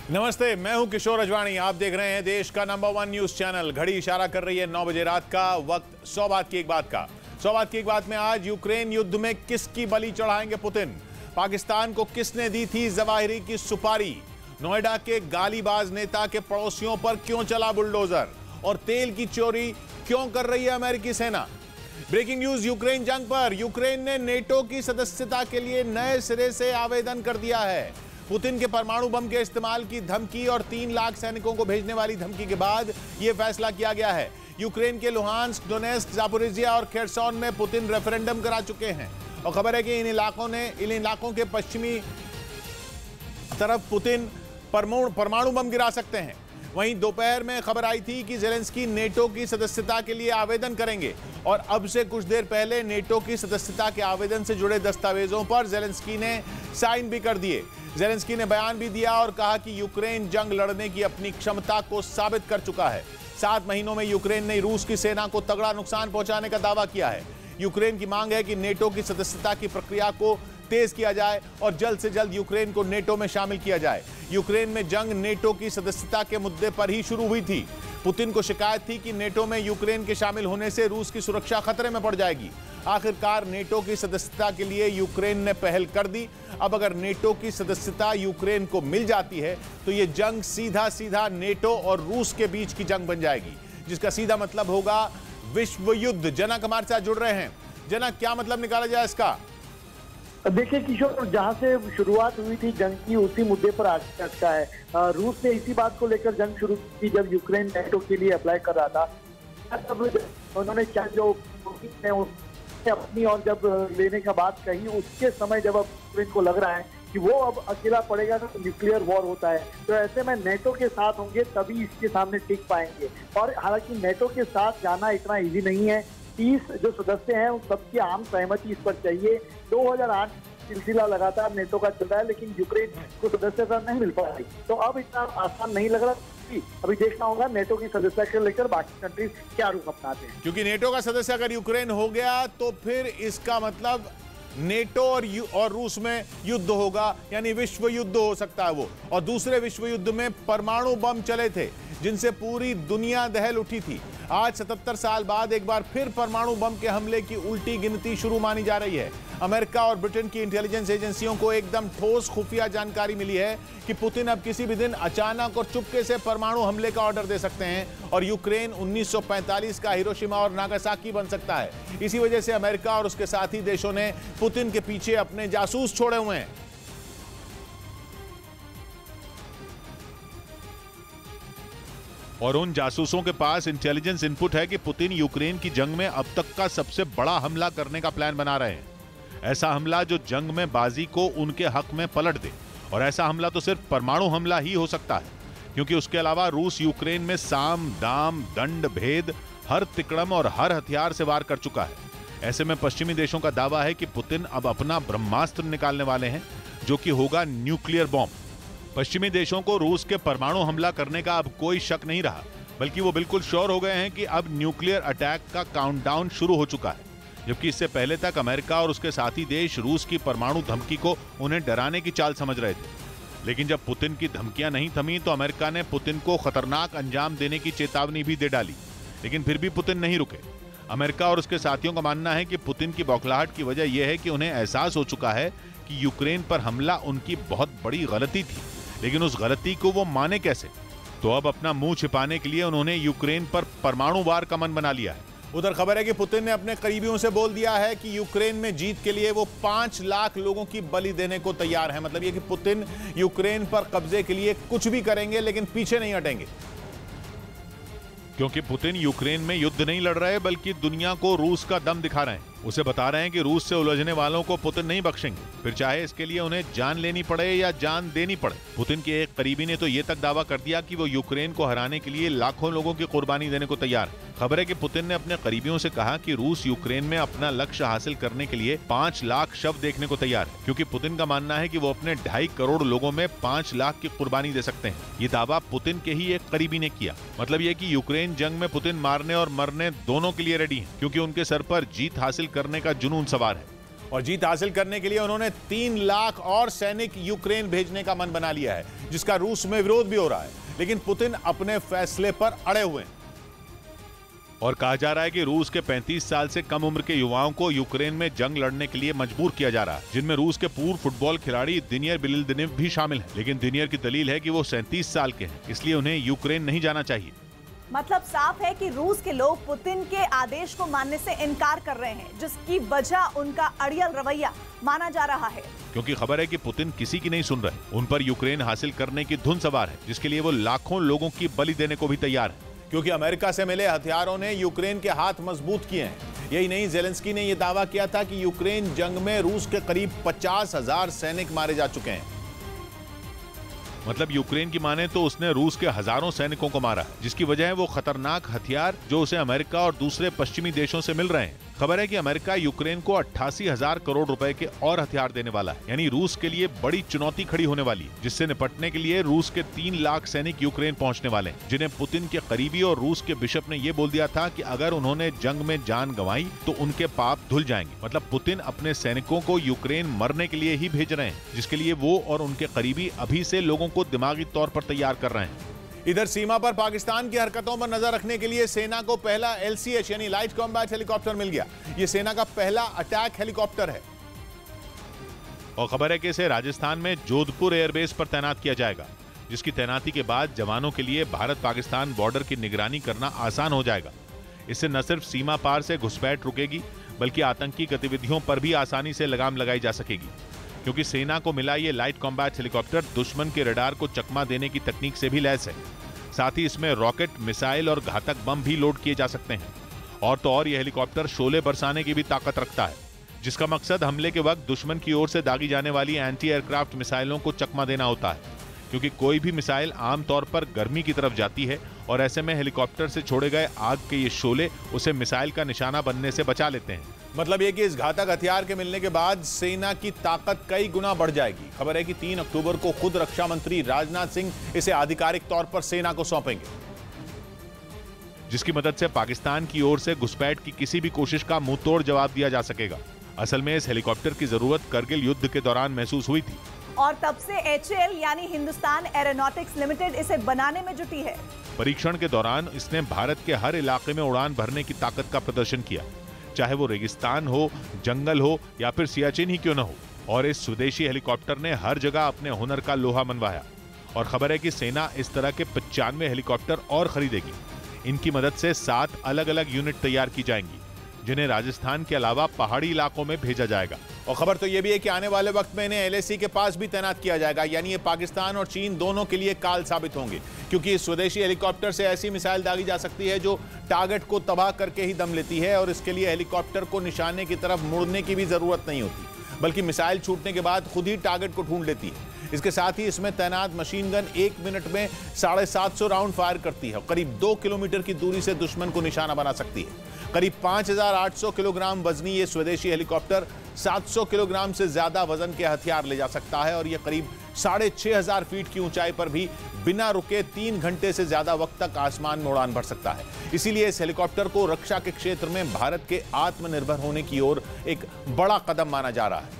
नमस्ते, मैं हूं किशोर अजवाणी। आप देख रहे हैं देश का नंबर 1 न्यूज चैनल। घड़ी इशारा कर रही है 9 बजे रात का। वक्त 100 बात की एक बात का। 100 बात की एक बात में आज यूक्रेन युद्ध में किसकी बलि चढ़ाएंगे पुतिन? पाकिस्तान को किसने दी थी जवाहिरी की सुपारी? नोएडा के गालीबाज नेता के पड़ोसियों पर क्यों चला बुलडोजर? और तेल की चोरी क्यों कर रही है अमेरिकी सेना? ब्रेकिंग न्यूज यूक्रेन जंग पर। यूक्रेन ने नेटो की सदस्यता के लिए नए सिरे से आवेदन कर दिया है। पुतिन के परमाणु बम के इस्तेमाल की धमकी और 3 लाख सैनिकों को भेजने वाली धमकी के बाद यह फैसला किया गया है। यूक्रेन के लुहांस्क, डोनेस्क, जापोरिजिया और खेरसॉन में पुतिन रेफरेंडम करा चुके हैं और खबर है कि इन इलाकों के पश्चिमी तरफ पुतिन परमाणु बम गिरा सकते हैं। वहीं दोपहर में खबर आई थी कि जेलेंस्की नेटो की सदस्यता के लिए आवेदन करेंगे और अब से कुछ देर पहले नेटो की सदस्यता के आवेदन से जुड़े दस्तावेजों पर जेलेंस्की ने साइन भी कर दिए। जेलेंस्की ने बयान भी दिया और कहा कि यूक्रेन जंग लड़ने की अपनी क्षमता को साबित कर चुका है। 7 महीनों में यूक्रेन ने रूस की सेना को तगड़ा नुकसान पहुंचाने का दावा किया है। यूक्रेन की मांग है कि नेटो की सदस्यता की प्रक्रिया को तेज किया जाए और जल्द से जल्द यूक्रेन को नेटो में शामिल किया जाए। यूक्रेन में जंग नेटो की सदस्यता के मुद्दे पर ही शुरू हुई थी। पुतिन को शिकायत थी कि नेटो में यूक्रेन के शामिल होने से रूस की सुरक्षा खतरे में पड़ जाएगी। आखिरकार नेटो की सदस्यता के लिए यूक्रेन ने पहल कर दी। अब अगर नेटो की सदस्यता यूक्रेन को मिल जाती है तो यह जंग सीधा नेटो और रूस के बीच की जंग बन जाएगी, जिसका सीधा मतलब होगा विश्व युद्ध। जनक हमारे साथ जुड़ रहे हैं। जनक, क्या मतलब निकाला जाए इसका? देखिए किशोर, जहां से शुरुआत हुई थी जंग की उसी मुद्दे पर आज अटका है। रूस ने इसी बात को लेकर जंग शुरू की जब यूक्रेन नेटो के लिए अप्लाई कर रहा था। तब उन्होंने क्या जो अपनी और जब लेने का बात कही, उसके समय जब अब यूक्रेन को लग रहा है कि वो अब अकेला पड़ेगा तो न्यूक्लियर वॉर होता है, तो ऐसे में नेटो के साथ होंगे तभी इसके सामने टिक पाएंगे। और हालांकि नेटो के साथ जाना इतना इजी नहीं है। 30 जो सदस्य हैं उन सबकी आम सहमति इस पर चाहिए। 2008 सिलसिला लगातार नेटो का चल रहा है, लेकिन यूक्रेन को सदस्यता नहीं मिल पा रही, तो अब इतना आसान नहीं लग रहा। अभी देखना होगा नेटो की सदस्यता को लेकर बाकी कंट्रीज क्या रुख अपनाते हैं, क्योंकि नेटो का सदस्य अगर यूक्रेन हो गया तो फिर इसका मतलब नेटो और रूस में युद्ध होगा, यानी विश्व युद्ध हो सकता है वो। और दूसरे विश्व युद्ध में परमाणु बम चले थे जिनसे पूरी दुनिया दहल उठी थी। आज 77 साल बाद एक बार फिर परमाणु बम के हमले की उल्टी गिनती शुरू मानी जा रही है। अमेरिका और ब्रिटेन की इंटेलिजेंस एजेंसियों को एकदम ठोस खुफिया जानकारी मिली है कि पुतिन अब किसी भी दिन अचानक और चुपके से परमाणु हमले का ऑर्डर दे सकते हैं और यूक्रेन 1945 का हिरोशिमा और नागासाकी बन सकता है। इसी वजह से अमेरिका और उसके साथी देशों ने पुतिन के पीछे अपने जासूस छोड़े हुए हैं। और उन जासूसों के पास इंटेलिजेंस इनपुट है कि पुतिन यूक्रेन की जंग में अब तक का सबसे बड़ा हमला करने का प्लान बना रहे हैं। ऐसा हमला जो जंग में बाजी को उनके हक में पलट दे। और ऐसा हमला तो सिर्फ परमाणु हमला ही हो सकता है, क्योंकि उसके अलावा रूस यूक्रेन में साम, दाम, दंड, भेद, हर तिकड़म और हर हथियार से वार कर चुका है। ऐसे में पश्चिमी देशों का दावा है कि पुतिन अब अपना ब्रह्मास्त्र निकालने वाले हैं, जो कि होगा न्यूक्लियर बॉम्ब। पश्चिमी देशों को रूस के परमाणु हमला करने का अब कोई शक नहीं रहा, बल्कि वो बिल्कुल श्योर हो गए हैं कि अब न्यूक्लियर अटैक का काउंटडाउन शुरू हो चुका है। जबकि इससे पहले तक अमेरिका और उसके साथी देश रूस की परमाणु धमकी को उन्हें डराने की चाल समझ रहे थे। लेकिन जब पुतिन की धमकियां नहीं थमी तो अमेरिका ने पुतिन को खतरनाक अंजाम देने की चेतावनी भी दे डाली। लेकिन फिर भी पुतिन नहीं रुके। अमेरिका और उसके साथियों का मानना है कि पुतिन की बौखलाहट की वजह यह है कि उन्हें एहसास हो चुका है कि यूक्रेन पर हमला उनकी बहुत बड़ी गलती थी, लेकिन उस गलती को वो माने कैसे? तो अब अपना मुंह छिपाने के लिए उन्होंने यूक्रेन पर परमाणु वार का मन बना लिया है। उधर खबर है कि पुतिन ने अपने करीबियों से बोल दिया है कि यूक्रेन में जीत के लिए वो 5 लाख लोगों की बलि देने को तैयार है। मतलब ये कि पुतिन यूक्रेन पर कब्जे के लिए कुछ भी करेंगे, लेकिन पीछे नहीं हटेंगे। क्योंकि पुतिन यूक्रेन में युद्ध नहीं लड़ रहे, बल्कि दुनिया को रूस का दम दिखा रहे हैं। उसे बता रहे हैं कि रूस से उलझने वालों को पुतिन नहीं बख्शेंगे, फिर चाहे इसके लिए उन्हें जान लेनी पड़े या जान देनी पड़े। पुतिन के एक करीबी ने तो ये तक दावा कर दिया कि वो यूक्रेन को हराने के लिए लाखों लोगों की कुर्बानी देने को तैयार है। खबर है कि पुतिन ने अपने करीबियों से कहा कि रूस यूक्रेन में अपना लक्ष्य हासिल करने के लिए 5 लाख शव देखने को तैयार है, क्योंकि पुतिन का मानना है कि वो अपने 2.5 करोड़ लोगों में 5 लाख की कुर्बानी दे सकते हैं। ये दावा पुतिन के ही एक करीबी ने किया। मतलब ये कि यूक्रेन जंग में पुतिन मारने और मरने दोनों के लिए रेडी हैं, क्योंकि उनके सर पर जीत हासिल करने का जुनून सवार है। और जीत हासिल करने के लिए उन्होंने 3 लाख और सैनिक यूक्रेन भेजने का मन बना लिया है, जिसका रूस में विरोध भी हो रहा है। लेकिन पुतिन अपने फैसले पर अड़े हुए हैं और कहा जा रहा है कि रूस के 35 साल से कम उम्र के युवाओं को यूक्रेन में जंग लड़ने के लिए मजबूर किया जा रहा है, जिनमें रूस के पूर्व फुटबॉल खिलाड़ी दिनियर बिलिल्दिनेव भी शामिल हैं। लेकिन दिनियर की दलील है कि वो 37 साल के हैं, इसलिए उन्हें यूक्रेन नहीं जाना चाहिए। मतलब साफ है कि रूस के लोग पुतिन के आदेश को मानने से इनकार कर रहे हैं, जिसकी वजह उनका अड़ियल रवैया माना जा रहा है। क्योंकि खबर है कि पुतिन किसी की नहीं सुन रहे, उन पर यूक्रेन हासिल करने की धुन सवार है, जिसके लिए वो लाखों लोगों की बलि देने को भी तैयार है। क्योंकि अमेरिका से मिले हथियारों ने यूक्रेन के हाथ मजबूत किए हैं। यही नहीं, जेलेंस्की ने यह दावा किया था कि यूक्रेन जंग में रूस के करीब 50,000 सैनिक मारे जा चुके हैं। मतलब यूक्रेन की माने तो उसने रूस के हजारों सैनिकों को मारा, जिसकी वजह है वो खतरनाक हथियार जो उसे अमेरिका और दूसरे पश्चिमी देशों से मिल रहे हैं। खबर है कि अमेरिका यूक्रेन को 88,000 करोड़ रुपए के और हथियार देने वाला है, यानी रूस के लिए बड़ी चुनौती खड़ी होने वाली है, जिससे निपटने के लिए रूस के 3 लाख सैनिक यूक्रेन पहुंचने वाले हैं, जिन्हें पुतिन के करीबी और रूस के बिशप ने यह बोल दिया था कि अगर उन्होंने जंग में जान गंवाई तो उनके पाप धुल जाएंगे। मतलब पुतिन अपने सैनिकों को यूक्रेन मरने के लिए ही भेज रहे हैं, जिसके लिए वो और उनके करीबी अभी से लोगों को दिमागी तौर पर तैयार कर रहे हैं। इधर सीमा पर पाकिस्तान की हरकतों पर नजर रखने के लिए सेना को पहला LCH यानी लाइट कॉम्बैट हेलीकॉप्टर मिल गया। यह सेना का पहला अटैक हेलीकॉप्टर है और खबर है कि इसे राजस्थान में जोधपुर एयरबेस पर तैनात किया जाएगा, जिसकी तैनाती के बाद जवानों के लिए भारत पाकिस्तान बॉर्डर की निगरानी करना आसान हो जाएगा। इससे न सिर्फ सीमा पार से घुसपैठ रुकेगी, बल्कि आतंकी गतिविधियों पर भी आसानी से लगाम लगाई जा सकेगी। क्योंकि सेना को मिला ये लाइट कॉम्बैट हेलीकॉप्टर दुश्मन के रडार को चकमा देने की तकनीक से भी लैस है। साथ ही इसमें रॉकेट, मिसाइल और घातक बम भी लोड किए जा सकते हैं। और तो और यह हेलीकॉप्टर शोले बरसाने की भी ताकत रखता है, जिसका मकसद हमले के वक्त दुश्मन की ओर से दागी जाने वाली एंटी एयरक्राफ्ट मिसाइलों को चकमा देना होता है। क्योंकि कोई भी मिसाइल आमतौर पर गर्मी की तरफ जाती है और ऐसे में हेलीकॉप्टर से छोड़े गए आग के ये शोले उसे मिसाइल का निशाना बनने से बचा लेते हैं। मतलब ये कि इस घातक हथियार के मिलने के बाद सेना की ताकत कई गुना बढ़ जाएगी। खबर है कि 3 अक्टूबर को खुद रक्षा मंत्री राजनाथ सिंह इसे आधिकारिक तौर पर सेना को सौंपेंगे, जिसकी मदद से पाकिस्तान की ओर से घुसपैठ की किसी भी कोशिश का मुंहतोड़ जवाब दिया जा सकेगा। असल में इस हेलीकॉप्टर की जरूरत करगिल युद्ध के दौरान महसूस हुई थी और तब से HAL यानी हिंदुस्तान एरोनॉटिक्स लिमिटेड इसे बनाने में जुटी है। परीक्षण के दौरान इसने भारत के हर इलाके में उड़ान भरने की ताकत का प्रदर्शन किया, चाहे वो रेगिस्तान हो, जंगल हो या फिर सियाचिन ही क्यों न हो। और इस स्वदेशी हेलीकॉप्टर ने हर जगह अपने हुनर का लोहा मनवाया। और खबर है कि सेना इस तरह के 95 हेलीकॉप्टर और खरीदेगी। इनकी मदद से 7 अलग अलग यूनिट तैयार की जाएंगी, जिन्हें राजस्थान के अलावा पहाड़ी इलाकों में भेजा जाएगा। और खबर तो यह भी है कि आने वाले वक्त में इन्हें LAC के पास भी तैनात किया जाएगा, यानी ये पाकिस्तान और चीन दोनों के लिए काल साबित होंगे। क्योंकि इस स्वदेशी हेलीकॉप्टर से ऐसी मिसाइल दागी जा सकती है जो टारगेट को तबाह करके ही दम लेती है, और इसके लिए हेलीकॉप्टर को निशाने की तरफ मुड़ने की भी जरूरत नहीं होती, बल्कि मिसाइल छूटने के बाद खुद ही टारगेट को ढूंढ लेती है। इसके साथ ही इसमें तैनात मशीन गन 1 मिनट में 750 राउंड फायर करती है। करीब 2 किलोमीटर की दूरी से दुश्मन को निशाना बना सकती है। करीब 5,800 किलोग्राम वजनी ये स्वदेशी हेलीकॉप्टर 700 किलोग्राम से ज्यादा वजन के हथियार ले जा सकता है, और यह करीब 6,500 फीट की ऊंचाई पर भी बिना रुके 3 घंटे से ज्यादा वक्त तक आसमान में उड़ान भर सकता है। इसीलिए इस हेलीकॉप्टर को रक्षा के क्षेत्र में भारत के आत्मनिर्भर होने की ओर एक बड़ा कदम माना जा रहा है।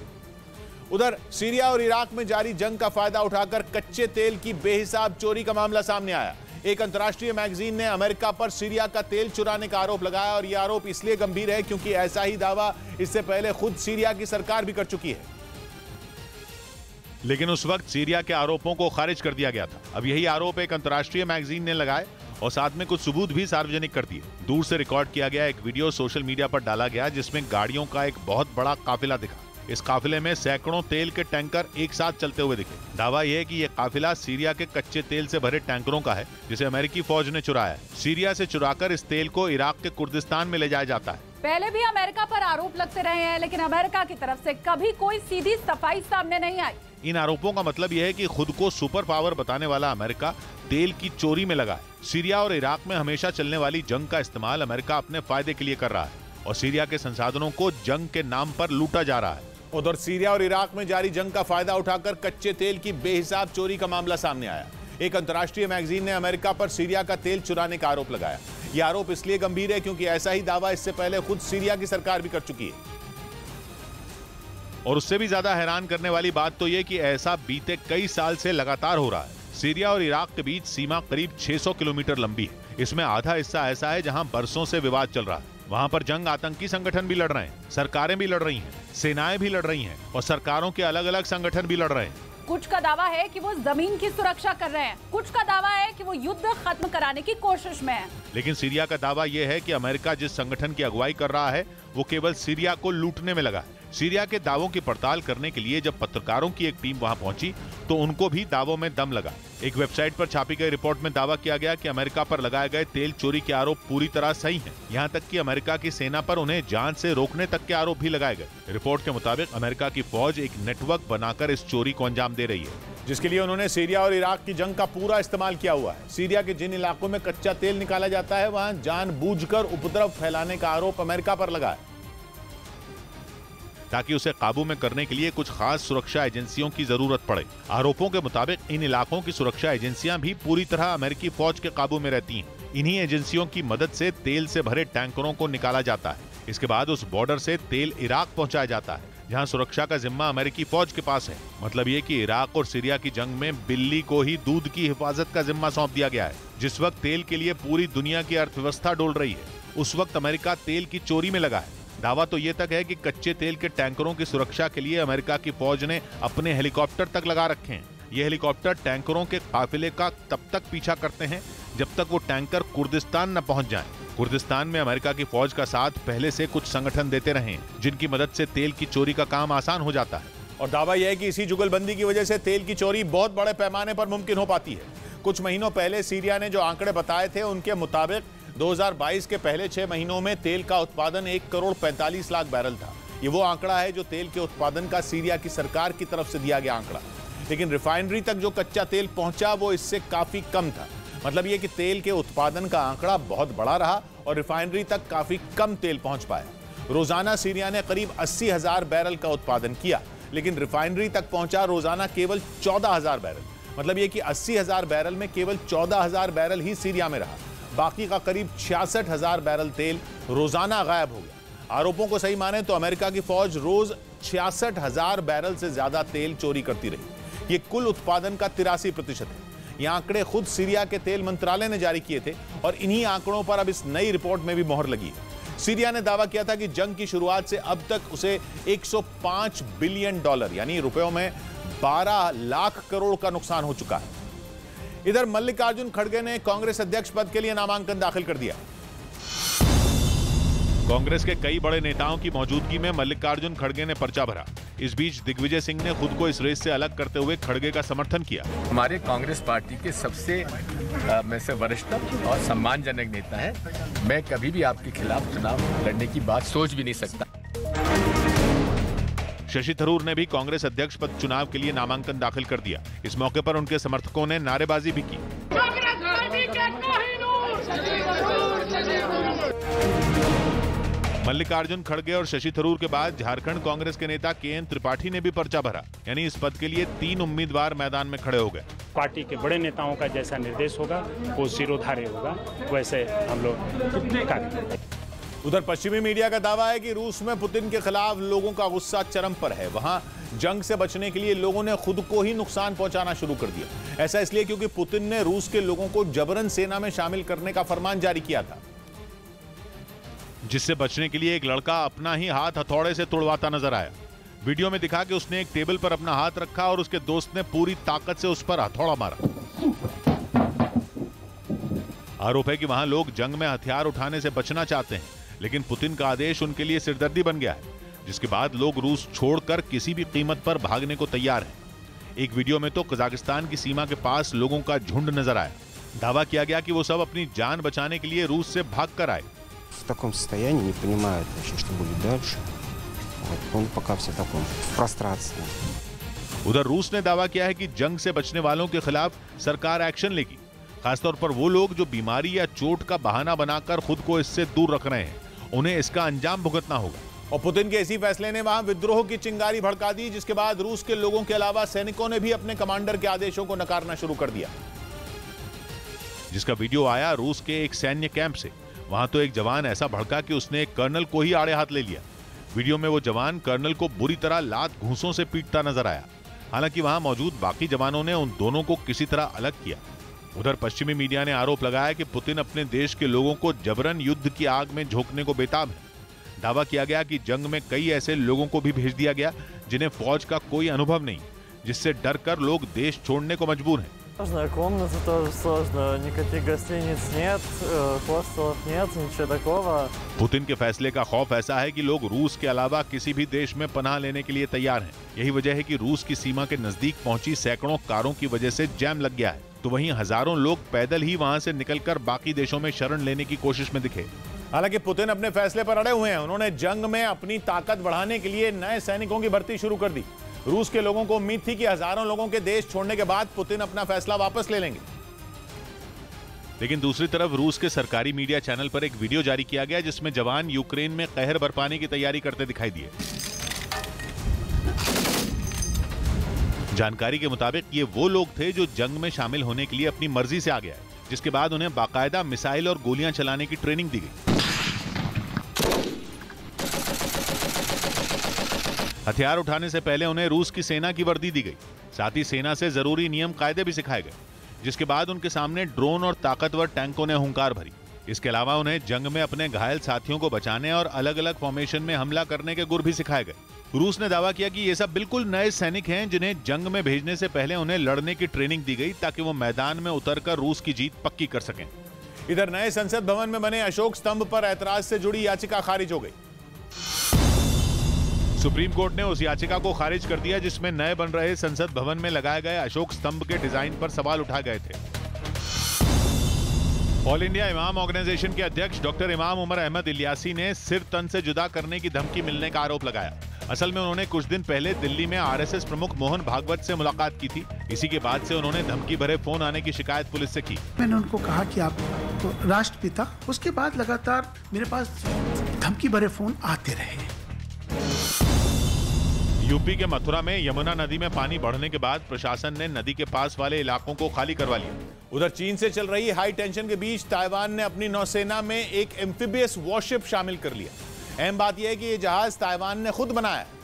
उधर सीरिया और इराक में जारी जंग का फायदा उठाकर कच्चे तेल की बेहिसाब चोरी का मामला सामने आया। एक अंतर्राष्ट्रीय मैगजीन ने अमेरिका पर सीरिया का तेल चुराने का आरोप लगाया, और यह आरोप इसलिए गंभीर है क्योंकि ऐसा ही दावा इससे पहले खुद सीरिया की सरकार भी कर चुकी है। लेकिन उस वक्त सीरिया के आरोपों को खारिज कर दिया गया था। अब यही आरोप एक अंतर्राष्ट्रीय मैगजीन ने लगाए और साथ में कुछ सबूत भी सार्वजनिक कर दिए। दूर से रिकॉर्ड किया गया एक वीडियो सोशल मीडिया पर डाला गया, जिसमें गाड़ियों का एक बहुत बड़ा काफिला दिखा। इस काफिले में सैकड़ों तेल के टैंकर एक साथ चलते हुए दिखे। दावा यह है कि यह काफिला सीरिया के कच्चे तेल से भरे टैंकरों का है, जिसे अमेरिकी फौज ने चुराया है। सीरिया से चुराकर इस तेल को इराक के कुर्दिस्तान में ले जाया जाता है। पहले भी अमेरिका पर आरोप लगते रहे हैं, लेकिन अमेरिका की तरफ से कभी कोई सीधी सफाई सामने नहीं आई। इन आरोपों का मतलब यह है कि खुद को सुपर पावर बताने वाला अमेरिका तेल की चोरी में लगा है। सीरिया और इराक में हमेशा चलने वाली जंग का इस्तेमाल अमेरिका अपने फायदे के लिए कर रहा है, और सीरिया के संसाधनों को जंग के नाम पर लूटा जा रहा है। उधर सीरिया और इराक में जारी जंग का फायदा उठाकर कच्चे तेल की बेहिसाब चोरी का मामला सामने आया। एक अंतर्राष्ट्रीय मैगजीन ने अमेरिका पर सीरिया का तेल चुराने का आरोप लगाया। यह आरोप इसलिए गंभीर है क्योंकि ऐसा ही दावा इससे पहले खुद सीरिया की सरकार भी कर चुकी है। और उससे भी ज्यादा हैरान करने वाली बात तो ये कि ऐसा बीते कई साल से लगातार हो रहा है। सीरिया और इराक के बीच सीमा करीब 600 किलोमीटर लंबी है। इसमें आधा हिस्सा ऐसा है जहां बरसों से विवाद चल रहा है। वहां पर जंग आतंकी संगठन भी लड़ रहे हैं, सरकारें भी लड़ रही हैं, सेनाएं भी लड़ रही हैं और सरकारों के अलग अलग संगठन भी लड़ रहे हैं। कुछ का दावा है कि वो जमीन की सुरक्षा कर रहे हैं, कुछ का दावा है कि वो युद्ध खत्म कराने की कोशिश में है। लेकिन सीरिया का दावा यह है कि अमेरिका जिस संगठन की अगुवाई कर रहा है वो केवल सीरिया को लूटने में लगा है। सीरिया के दावों की पड़ताल करने के लिए जब पत्रकारों की एक टीम वहां पहुंची तो उनको भी दावों में दम लगा। एक वेबसाइट पर छापी गई रिपोर्ट में दावा किया गया कि अमेरिका पर लगाए गए तेल चोरी के आरोप पूरी तरह सही हैं। यहां तक कि अमेरिका की सेना पर उन्हें जान से रोकने तक के आरोप भी लगाए गए। रिपोर्ट के मुताबिक अमेरिका की फौज एक नेटवर्क बनाकर इस चोरी को अंजाम दे रही है, जिसके लिए उन्होंने सीरिया और इराक की जंग का पूरा इस्तेमाल किया हुआ है। सीरिया के जिन इलाकों में कच्चा तेल निकाला जाता है वहां जानबूझकर उपद्रव फैलाने का आरोप अमेरिका पर लगा है, ताकि उसे काबू में करने के लिए कुछ खास सुरक्षा एजेंसियों की जरूरत पड़े। आरोपों के मुताबिक इन इलाकों की सुरक्षा एजेंसियां भी पूरी तरह अमेरिकी फौज के काबू में रहती हैं। इन्हीं एजेंसियों की मदद से तेल से भरे टैंकरों को निकाला जाता है। इसके बाद उस बॉर्डर से तेल इराक पहुंचाया जाता है, जहां सुरक्षा का जिम्मा अमेरिकी फौज के पास है। मतलब ये कि इराक और सीरिया की जंग में बिल्ली को ही दूध की हिफाजत का जिम्मा सौंप दिया गया है। जिस वक्त तेल के लिए पूरी दुनिया की अर्थव्यवस्था डोल रही है, उस वक्त अमेरिका तेल की चोरी में लगा है। दावा तो ये तक है कि कच्चे तेल के टैंकरों की सुरक्षा के लिए अमेरिका की फौज ने अपने हेलीकॉप्टर तक लगा रखे हैं। ये हेलीकॉप्टर टैंकरों के काफिले का तब तक पीछा करते हैं जब तक वो टैंकर कुर्दिस्तान न पहुंच जाएं। कुर्दिस्तान में अमेरिका की फौज का साथ पहले से कुछ संगठन देते रहे हैं, जिनकी मदद से तेल की चोरी का काम आसान हो जाता है। और दावा यह है कि इसी जुगलबंदी की वजह से तेल की चोरी बहुत बड़े पैमाने पर मुमकिन हो पाती है। कुछ महीनों पहले सीरिया ने जो आंकड़े बताए थे उनके मुताबिक 2022 के पहले 6 महीनों में तेल का उत्पादन 1,45,00,000 बैरल था। ये वो आंकड़ा है जो तेल के उत्पादन का सीरिया की सरकार की तरफ से दिया गया आंकड़ा। लेकिन रिफाइनरी तक जो कच्चा तेल पहुंचा वो इससे काफी कम था। मतलब ये कि तेल के उत्पादन का आंकड़ा बहुत बड़ा रहा और रिफाइनरी तक काफी कम तेल पहुंच पाया। रोजाना सीरिया ने करीब 80,000 बैरल का उत्पादन किया, लेकिन रिफाइनरी तक पहुंचा रोजाना केवल 14,000 बैरल। मतलब ये कि 80,000 बैरल में केवल 14,000 बैरल ही सीरिया में रहा। बाकी का करीब 66,000 बैरल तेल रोजाना गायब हो गया। आरोपों को सही माने तो अमेरिका की फौज रोज 66,000 बैरल से ज्यादा तेल चोरी करती रही। ये कुल उत्पादन का 83% है। ये आंकड़े खुद सीरिया के तेल मंत्रालय ने जारी किए थे और इन्हीं आंकड़ों पर अब इस नई रिपोर्ट में भी मोहर लगी है। सीरिया ने दावा किया था कि जंग की शुरुआत से अब तक उसे $105 बिलियन यानी रुपयों में 12 लाख करोड़ का नुकसान हो चुका है। इधर मल्लिकार्जुन खड़गे ने कांग्रेस अध्यक्ष पद के लिए नामांकन दाखिल कर दिया। कांग्रेस के कई बड़े नेताओं की मौजूदगी में मल्लिकार्जुन खड़गे ने पर्चा भरा। इस बीच दिग्विजय सिंह ने खुद को इस रेस से अलग करते हुए खड़गे का समर्थन किया। हमारे कांग्रेस पार्टी के सबसे में से वरिष्ठ और सम्मानजनक नेता है। मैं कभी भी आपके खिलाफ चुनाव लड़ने की बात सोच भी नहीं सकता। शशि थरूर ने भी कांग्रेस अध्यक्ष पद चुनाव के लिए नामांकन दाखिल कर दिया। इस मौके पर उनके समर्थकों ने नारेबाजी भी की। मल्लिकार्जुन खड़गे और शशि थरूर के बाद झारखंड कांग्रेस के नेता के.एन. त्रिपाठी ने भी पर्चा भरा। यानी इस पद के लिए 3 उम्मीदवार मैदान में खड़े हो गए। पार्टी के बड़े नेताओं का जैसा निर्देश होगा वो सिरोधार्य होगा, वैसे हम लोग कार्य करेंगे। उधर पश्चिमी मीडिया का दावा है कि रूस में पुतिन के खिलाफ लोगों का गुस्सा चरम पर है। वहां जंग से बचने के लिए लोगों ने खुद को ही नुकसान पहुंचाना शुरू कर दिया। ऐसा इसलिए क्योंकि पुतिन ने रूस के लोगों को जबरन सेना में शामिल करने का फरमान जारी किया था, जिससे बचने के लिए एक लड़का अपना ही हाथ हथौड़े से तोड़वाता नजर आया। वीडियो में दिखा कि उसने एक टेबल पर अपना हाथ रखा और उसके दोस्त ने पूरी ताकत से उस पर हथौड़ा मारा। आरोप है कि वहां लोग जंग में हथियार उठाने से बचना चाहते हैं, लेकिन पुतिन का आदेश उनके लिए सिरदर्दी बन गया है, जिसके बाद लोग रूस छोड़कर किसी भी कीमत पर भागने को तैयार हैं। एक वीडियो में तो कजाकिस्तान की सीमा के पास लोगों का झुंड नजर आया। दावा किया गया कि वो सब अपनी जान बचाने के लिए रूस से भागकर आए। В таком состоянии, не понимают вообще, что будет дальше. Он пока все в таком прострации. उधर रूस ने दावा किया है कि जंग से बचने वालों के खिलाफ सरकार एक्शन लेगी, खासतौर पर वो लोग जो बीमारी या चोट का बहाना बनाकर खुद को इससे दूर रख रहे हैं, उन्हें इसका अंजाम भुगतना होगा। और पुतिन के इसी फैसले ने वहां विद्रोह की चिंगारी भड़का दी, जिसके बाद रूस के लोगों के अलावा सैनिकों ने भी अपने कमांडर के आदेशों को नकारना शुरू कर दिया। जिसका वीडियो आया रूस के एक सैन्य कैंप से। वहां तो एक जवान ऐसा भड़का कि उसने एक कर्नल को ही आड़े हाथ ले लिया। वीडियो में वो जवान कर्नल को बुरी तरह लात घूंसों से पीटता नजर आया। हालांकि वहां मौजूद बाकी जवानों ने उन दोनों को किसी तरह अलग किया। उधर पश्चिमी मीडिया ने आरोप लगाया कि पुतिन अपने देश के लोगों को जबरन युद्ध की आग में झोंकने को बेताब है। दावा किया गया कि जंग में कई ऐसे लोगों को भी भेज दिया गया जिन्हें फौज का कोई अनुभव नहीं, जिससे डरकर लोग देश छोड़ने को मजबूर हैं। Комната тоже сложно, никаких гостиниц нет, хостелов нет, ничего такого. पुतिन के फैसले का खौफ ऐसा है कि लोग रूस के अलावा किसी भी देश में पनाह लेने के लिए तैयार हैं। यही वजह है कि रूस की सीमा के नजदीक पहुंची सैकड़ों कारों की वजह से जैम लग गया है, तो वहीं हजारों लोग पैदल ही वहां से निकलकर बाकी देशों में शरण लेने की कोशिश में दिखे। हालांकि पुतिन अपने फैसले पर अड़े हुए हैं। उन्होंने जंग में अपनी ताकत बढ़ाने के लिए नए सैनिकों की भर्ती शुरू कर दी। रूस के लोगों को उम्मीद थी कि हजारों लोगों के देश छोड़ने के बाद पुतिन अपना फैसला वापस ले लेंगे। लेकिन दूसरी तरफ रूस के सरकारी मीडिया चैनल पर एक वीडियो जारी किया गया जिसमें जवान यूक्रेन में कहर बरपाने की तैयारी करते दिखाई दिए। जानकारी के मुताबिक ये वो लोग थे जो जंग में शामिल होने के लिए अपनी मर्जी से आ गया है, जिसके बाद उन्हें बाकायदा मिसाइल और गोलियां चलाने की ट्रेनिंग दी गई। हथियार उठाने से पहले उन्हें रूस की सेना की वर्दी दी गई। साथ ही सेना से जरूरी नियम कायदे भी सिखाए गए, जिसके बाद उनके सामने ड्रोन और ताकतवर टैंकों ने हुंकार भरी। इसके अलावा उन्हें जंग में अपने घायल साथियों को बचाने और अलग अलग फॉर्मेशन में हमला करने के गुर भी सिखाए गए। रूस ने दावा किया कि ये सब बिल्कुल नए सैनिक हैं जिन्हें जंग में भेजने से पहले उन्हें लड़ने की ट्रेनिंग दी गई ताकि वो मैदान में उतरकर रूस की जीत पक्की कर सकें। इधर नए संसद भवन में बने अशोक स्तंभ पर ऐतराज से जुड़ी याचिका खारिज हो गई। सुप्रीम कोर्ट ने उस याचिका को खारिज कर दिया जिसमें नए बन रहे संसद भवन में लगाए गए अशोक स्तंभ के डिजाइन पर सवाल उठाए गए थे। ऑल इंडिया इमाम ऑर्गेनाइजेशन के अध्यक्ष डॉक्टर इमाम उमर अहमद इलियासी ने सिर तन से जुदा करने की धमकी मिलने का आरोप लगाया। असल में उन्होंने कुछ दिन पहले दिल्ली में आरएसएस प्रमुख मोहन भागवत से मुलाकात की थी। इसी के बाद से उन्होंने धमकी भरे फोन आने की शिकायत पुलिस से की। मैंने उनको कहा कि आप तो राष्ट्रपिता, उसके बाद लगातार मेरे पास धमकी भरे फोन आते रहे। यूपी के मथुरा में यमुना नदी में पानी बढ़ने के बाद प्रशासन ने नदी के पास वाले इलाकों को खाली करवा लिया। उधर चीन से चल रही हाई टेंशन के बीच ताइवान ने अपनी नौसेना में एक एम्फीबियस वॉरशिप शामिल कर लिया। अहम बात यह है कि यह जहाज ताइवान ने खुद बनाया है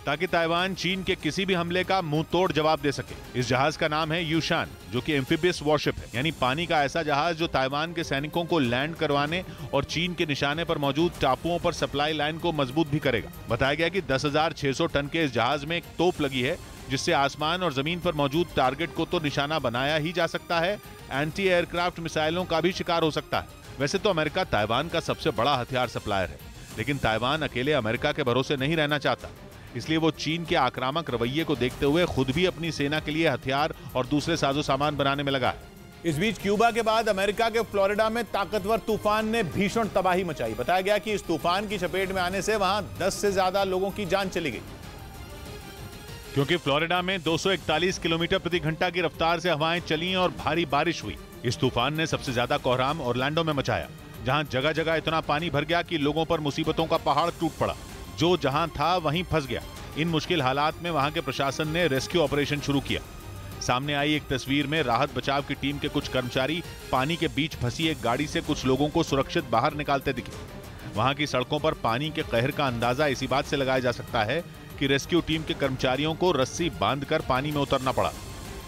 ताकि ताइवान चीन के किसी भी हमले का मुंह तोड़ जवाब दे सके। इस जहाज का नाम है यूशान, जो कि एम्फीबियस वॉरशिप है, यानी पानी का ऐसा जहाज जो ताइवान के सैनिकों को लैंड करवाने और चीन के निशाने पर मौजूद टापुओं पर सप्लाई लाइन को मजबूत भी करेगा। बताया गया कि 10,600 टन के इस जहाज में एक तोप लगी है जिससे आसमान और जमीन पर मौजूद टारगेट को तो निशाना बनाया ही जा सकता है, एंटी एयरक्राफ्ट मिसाइलों का भी शिकार हो सकता है। वैसे तो अमेरिका ताइवान का सबसे बड़ा हथियार सप्लायर है, लेकिन ताइवान अकेले अमेरिका के भरोसे नहीं रहना चाहता, इसलिए वो चीन के आक्रामक रवैये को देखते हुए खुद भी अपनी सेना के लिए हथियार और दूसरे साजो सामान बनाने में लगा है। इस बीच क्यूबा के बाद अमेरिका के फ्लोरिडा में ताकतवर तूफान ने भीषण तबाही मचाई। बताया गया कि इस तूफान की चपेट में आने से वहां 10 से ज्यादा लोगों की जान चली गई। क्योंकि फ्लोरिडा में 241 किलोमीटर प्रति घंटा की रफ्तार से हवाएं चली और भारी बारिश हुई। इस तूफान ने सबसे ज्यादा कोहराम ऑरलैंडो में मचाया, जहां जगह जगह इतना पानी भर गया कि लोगों पर मुसीबतों का पहाड़ टूट पड़ा। जो जहां था वहीं फंस गया। इन मुश्किल हालात में वहां के प्रशासन ने रेस्क्यू ऑपरेशन शुरू किया। सामने आई एक तस्वीर में राहत बचाव की टीम के कुछ कर्मचारी पानी के बीच फंसी एक गाड़ी से कुछ लोगों को सुरक्षित बाहर निकालते दिखे। वहां की सड़कों पर पानी के कहर का अंदाजा इसी बात से लगाया जा सकता है कि रेस्क्यू टीम के कर्मचारियों को रस्सी बांधकर पानी में उतरना पड़ा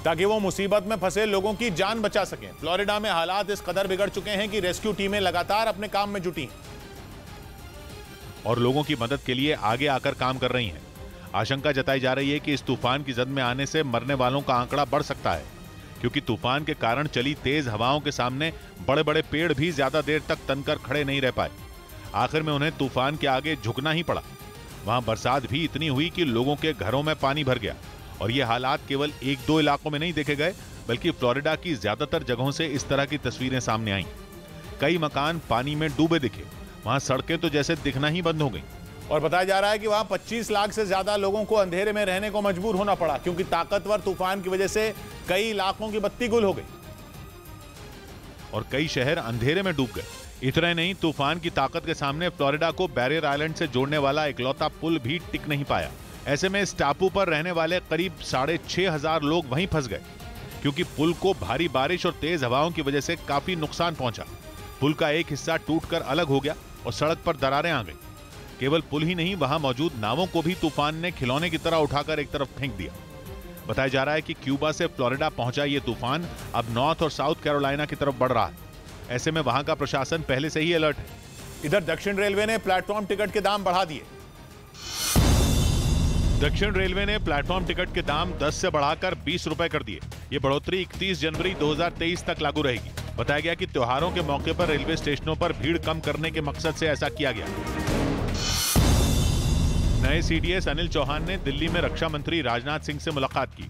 ताकि वो मुसीबत में फंसे लोगों की जान बचा सकें। फ्लोरिडा में हालात इस कदर बिगड़ चुके हैं कि रेस्क्यू टीमें लगातार अपने काम में जुटी हैं और लोगों की मदद के लिए आगे आकर काम कर रही हैं। आशंका जताई जा रही है कि इस तूफान की जद में आने से मरने वालों का आंकड़ा बढ़ सकता है, क्योंकि तूफान के कारण चली तेज हवाओं के सामने बड़े बड़े पेड़ भी ज्यादा देर तक तनकर खड़े नहीं रह पाए। आखिर में उन्हें तूफान के आगे झुकना ही पड़ा। वहां बरसात भी इतनी हुई कि लोगों के घरों में पानी भर गया। और ये हालात केवल 1-2 इलाकों में नहीं देखे गए, बल्कि फ्लोरिडा की ज्यादातर जगहों से इस तरह की तस्वीरें सामने आईं। कई मकान पानी में डूबे दिखे। वहां सड़कें तो जैसे दिखना ही बंद हो गई। और बताया जा रहा है कि वहां 25 लाख से ज्यादा लोगों को अंधेरे में रहने को मजबूर होना पड़ा, क्योंकि ताकतवर तूफान की वजह से कई इलाकों की बत्ती गुल हो गई और कई शहर अंधेरे में डूब गए। इतना ही नहीं, तूफान की ताकत के सामने फ्लोरिडा को बैरियर आइलैंड से जोड़ने वाला इकलौता पुल भी टिक नहीं पाया। ऐसे में इस टापू पर रहने वाले करीब 6,500 लोग वहीं फंस गए, क्योंकि पुल को भारी बारिश और तेज हवाओं की वजह से काफी नुकसान पहुंचा। पुल का एक हिस्सा टूटकर अलग हो गया और सड़क पर दरारें आ गई। केवल पुल ही नहीं, वहां मौजूद नावों को भी तूफान ने खिलौने की तरह उठाकर एक तरफ फेंक दिया। बताया जा रहा है कि क्यूबा से फ्लोरिडा पहुंचा ये तूफान अब नॉर्थ और साउथ कैरोलिना की तरफ बढ़ रहा है। ऐसे में वहां का प्रशासन पहले से ही अलर्ट है। इधर दक्षिण रेलवे ने प्लेटफॉर्म टिकट के दाम बढ़ा दिए। दक्षिण रेलवे ने प्लेटफॉर्म टिकट के दाम 10 से बढ़ाकर 20 रुपए कर दिए। ये बढ़ोतरी 31 जनवरी 2023 तक लागू रहेगी। बताया गया कि त्योहारों के मौके पर रेलवे स्टेशनों पर भीड़ कम करने के मकसद से ऐसा किया गया। नए सीडीएस अनिल चौहान ने दिल्ली में रक्षा मंत्री राजनाथ सिंह से मुलाकात की।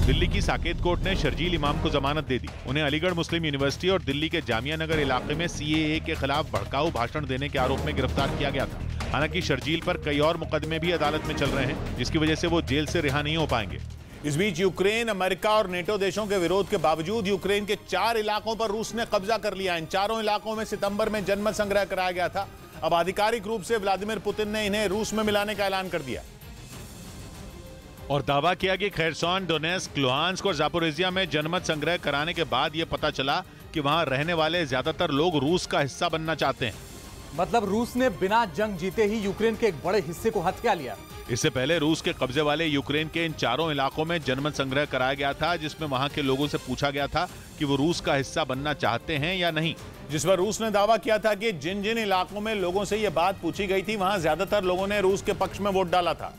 दिल्ली की साकेत कोर्ट ने शर्जील इमाम को जमानत दे दी। उन्हें अलीगढ़ मुस्लिम यूनिवर्सिटी और दिल्ली के जामिया नगर इलाके में सीएए के खिलाफ भड़काऊ भाषण देने के आरोप में गिरफ्तार किया गया था। हालांकि शर्जील पर कई और मुकदमे भी अदालत में चल रहे हैं, जिसकी वजह से वो जेल से रिहा नहीं हो पाएंगे। इस बीच यूक्रेन, अमेरिका और नेटो देशों के विरोध के बावजूद यूक्रेन के 4 इलाकों पर रूस ने कब्जा कर लिया। इन चारों इलाकों में सितंबर में जनमत संग्रह कराया गया था। अब आधिकारिक रूप से व्लादिमीर पुतिन ने इन्हें रूस में मिलाने का ऐलान कर दिया और दावा किया कि खेरसॉन, डोनेस्क, लुहांस्क और जापोरिजिया में जनमत संग्रह कराने के बाद यह पता चला कि वहां रहने वाले ज्यादातर लोग रूस का हिस्सा बनना चाहते हैं। मतलब रूस ने बिना जंग जीते ही यूक्रेन के एक बड़े हिस्से को हथिया लिया। इससे पहले रूस के कब्जे वाले यूक्रेन के इन चारों इलाकों में जनमत संग्रह कराया गया था, जिसमें वहां के लोगों से पूछा गया था कि वो रूस का हिस्सा बनना चाहते हैं या नहीं। जिस पर रूस ने दावा किया था कि जिन जिन इलाकों में लोगों से यह बात पूछी गई थी, वहां ज्यादातर लोगों ने रूस के पक्ष में वोट डाला था,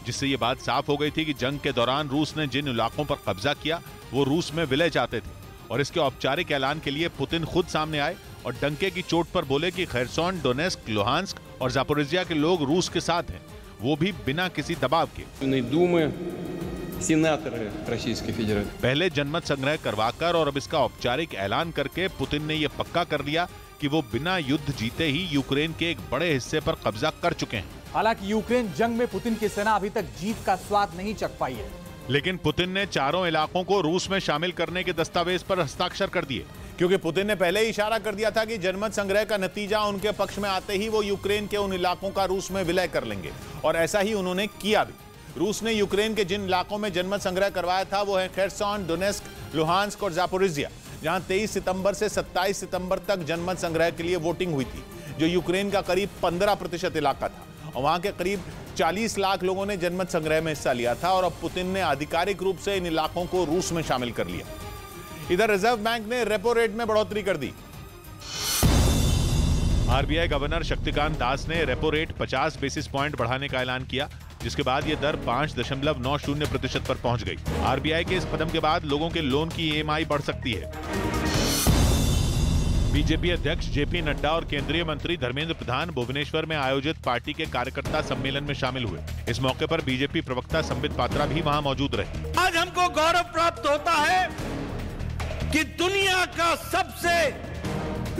जिससे ये बात साफ हो गई थी कि जंग के दौरान रूस ने जिन इलाकों पर कब्जा किया वो रूस में विलय चाहते थे। और इसके औपचारिक ऐलान के लिए पुतिन खुद सामने आए और डंके की चोट पर बोले कि खेरसॉन, डोनेस्क, लुहांस्क और जापोरिजिया के लोग रूस के साथ हैं, वो भी बिना किसी दबाव के। पहले जनमत संग्रह करवाकर और अब इसका औपचारिक ऐलान करके पुतिन ने यह पक्का कर दिया कि वो बिना युद्ध जीते ही यूक्रेन के एक बड़े हिस्से पर कब्जा कर चुके हैं। हालांकि यूक्रेन जंग में पुतिन की सेना अभी तक जीत का स्वाद नहीं चख पाई है, लेकिन पुतिन ने चारों इलाकों को रूस में शामिल करने के दस्तावेज पर हस्ताक्षर कर दिए, क्योंकि पुतिन ने पहले ही इशारा कर दिया था कि जनमत संग्रह का नतीजा उनके पक्ष में आते ही वो यूक्रेन के उन इलाकों का रूस में विलय कर लेंगे। और ऐसा ही उन्होंने किया भी। रूस ने यूक्रेन के जिन इलाकों में जनमत संग्रह करवाया था वो है खेरसॉन, डोनेस्क, लुहांस्क और जापोरिजिया, जहां 23 सितंबर से 27 सितंबर तक जनमत संग्रह के लिए वोटिंग हुई थी, जो यूक्रेन का करीब 15% इलाका था। और वहां के करीब 40 लाख लोगों ने जनमत संग्रह में हिस्सा लिया था। और अब पुतिन ने आधिकारिक रूप से इन इलाकों को रूस में शामिल कर लिया। इधर रिजर्व बैंक ने रेपो रेट में बढ़ोतरी कर दी। आरबीआई गवर्नर शक्तिकांत दास ने रेपो रेट 50 बेसिस पॉइंट बढ़ाने का ऐलान किया, जिसके बाद यह दर 5.90% पर पहुंच गई। आरबीआई के इस कदम के बाद लोगों के लोन की ईएमआई बढ़ सकती है। बीजेपी अध्यक्ष जेपी नड्डा और केंद्रीय मंत्री धर्मेंद्र प्रधान भुवनेश्वर में आयोजित पार्टी के कार्यकर्ता सम्मेलन में शामिल हुए। इस मौके पर बीजेपी प्रवक्ता संबित पात्रा भी वहां मौजूद रहे। आज हमको गौरव प्राप्त होता है कि दुनिया का सबसे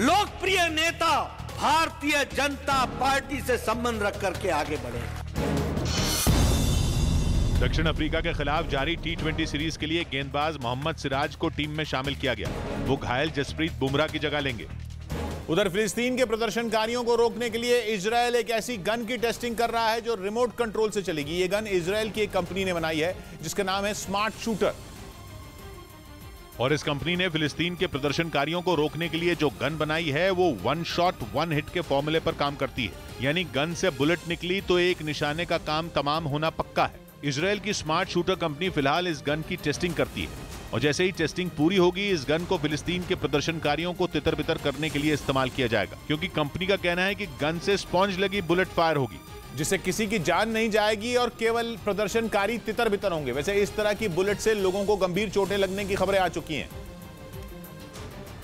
लोकप्रिय नेता भारतीय जनता पार्टी से संबंध रख करके आगे बढ़े। दक्षिण अफ्रीका के खिलाफ जारी टी20 सीरीज के लिए गेंदबाज मोहम्मद सिराज को टीम में शामिल किया गया। वो घायल जसप्रीत बुमराह की जगह लेंगे। उधर फिलिस्तीन के प्रदर्शनकारियों को रोकने के लिए इजरायल एक ऐसी गन की टेस्टिंग कर रहा है जो रिमोट कंट्रोल से चलेगी। ये गन इजरायल की एक कंपनी ने बनाई है, जिसका नाम है स्मार्ट शूटर। और इस कंपनी ने फिलिस्तीन के प्रदर्शनकारियों को रोकने के लिए जो गन बनाई है वो 1 शॉट 1 हिट के फॉर्मूले पर काम करती है। यानी गन से बुलेट निकली तो एक निशाने का काम तमाम होना पक्का है। इजरायल की स्मार्ट शूटर कंपनी फिलहाल इस गन की टेस्टिंग करती है और जैसे ही टेस्टिंग पूरी होगी इस गन को फिलिस्तीन के प्रदर्शनकारियों को तितर-बितर करने के लिए इस्तेमाल किया जाएगा, क्योंकि कंपनी का कहना है कि गन से स्पॉन्ज लगी बुलेट फायर होगी, जिससे किसी की जान नहीं जाएगी और केवल प्रदर्शनकारी तितर-बितर होंगे। वैसे इस तरह की बुलेट से लोगों को गंभीर चोटें लगने की खबरें आ चुकी हैं,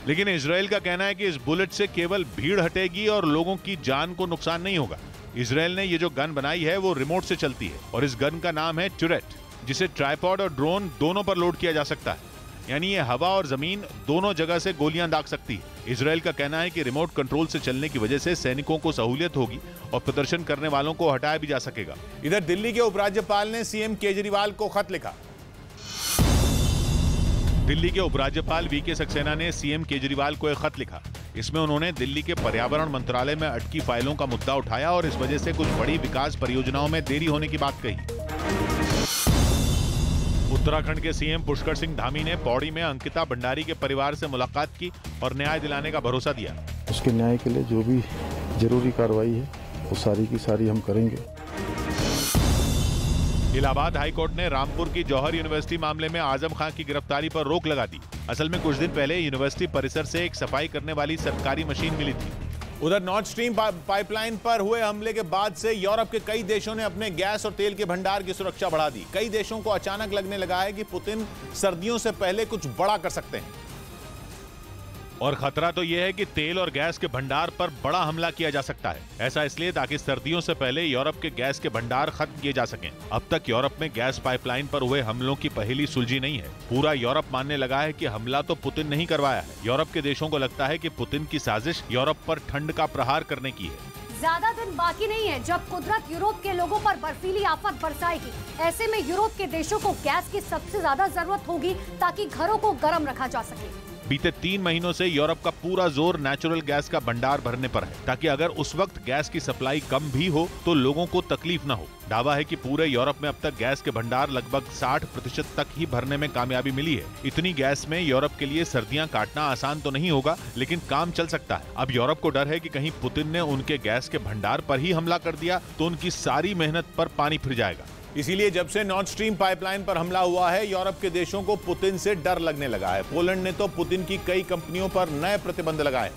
लेकिन इजरायल का कहना है कि इस बुलेट से केवल भीड़ हटेगी और लोगों की जान को नुकसान नहीं होगा। इजरायल ने ये जो गन बनाई है वो रिमोट से चलती है और इस गन का नाम है टुरेट, जिसे ट्राइपॉड और ड्रोन दोनों पर लोड किया जा सकता है। यानी ये हवा और जमीन दोनों जगह से गोलियां दाग सकती है। इजरायल का कहना है कि रिमोट कंट्रोल से चलने की वजह से सैनिकों को सहूलियत होगी और प्रदर्शन करने वालों को हटाया भी जा सकेगा। इधर दिल्ली के उपराज्यपाल ने सीएम केजरीवाल को खत लिखा। दिल्ली के उपराज्यपाल वीके सक्सेना ने सीएम केजरीवाल को एक खत लिखा। इसमें उन्होंने दिल्ली के पर्यावरण मंत्रालय में अटकी फाइलों का मुद्दा उठाया और इस वजह से कुछ बड़ी विकास परियोजनाओं में देरी होने की बात कही। उत्तराखंड के सीएम पुष्कर सिंह धामी ने पौड़ी में अंकिता भंडारी के परिवार से मुलाकात की और न्याय दिलाने का भरोसा दिया। उसके न्याय के लिए जो भी जरूरी कार्रवाई है वो सारी की सारी हम करेंगे। इलाहाबाद हाईकोर्ट ने रामपुर की जौहर यूनिवर्सिटी मामले में आजम खान की गिरफ्तारी पर रोक लगा दी। असल में कुछ दिन पहले यूनिवर्सिटी परिसर से एक सफाई करने वाली सरकारी मशीन मिली थी। उधर नॉर्थ स्ट्रीम पाइपलाइन पर हुए हमले के बाद से यूरोप के कई देशों ने अपने गैस और तेल के भंडार की सुरक्षा बढ़ा दी। कई देशों को अचानक लगने लगा है कि पुतिन सर्दियों से पहले कुछ बड़ा कर सकते हैं। और खतरा तो यह है कि तेल और गैस के भंडार पर बड़ा हमला किया जा सकता है। ऐसा इसलिए ताकि सर्दियों से पहले यूरोप के गैस के भंडार खत्म किए जा सकें। अब तक यूरोप में गैस पाइपलाइन पर हुए हमलों की पहेली सुलझी नहीं है। पूरा यूरोप मानने लगा है कि हमला तो पुतिन नहीं करवाया है। यूरोप के देशों को लगता है कि पुतिन की साजिश यूरोप पर ठंड का प्रहार करने की है। ज्यादा दिन बाकी नहीं है जब कुदरत यूरोप के लोगों पर बर्फीली आफत बरसाएगी। ऐसे में यूरोप के देशों को गैस की सबसे ज्यादा जरूरत होगी ताकि घरों को गर्म रखा जा सके। बीते 3 महीनों से यूरोप का पूरा जोर नेचुरल गैस का भंडार भरने पर है, ताकि अगर उस वक्त गैस की सप्लाई कम भी हो तो लोगों को तकलीफ न हो। दावा है कि पूरे यूरोप में अब तक गैस के भंडार लगभग 60% तक ही भरने में कामयाबी मिली है। इतनी गैस में यूरोप के लिए सर्दियां काटना आसान तो नहीं होगा, लेकिन काम चल सकता है। अब यूरोप को डर है कि कहीं पुतिन ने उनके गैस के भंडार पर ही हमला कर दिया तो उनकी सारी मेहनत पर पानी फिर जाएगा। इसीलिए जब से नॉर्थ स्ट्रीम पाइपलाइन पर हमला हुआ है, यूरोप के देशों को पुतिन से डर लगने लगा है। पोलैंड ने तो पुतिन की कई कंपनियों पर नए प्रतिबंध लगाए,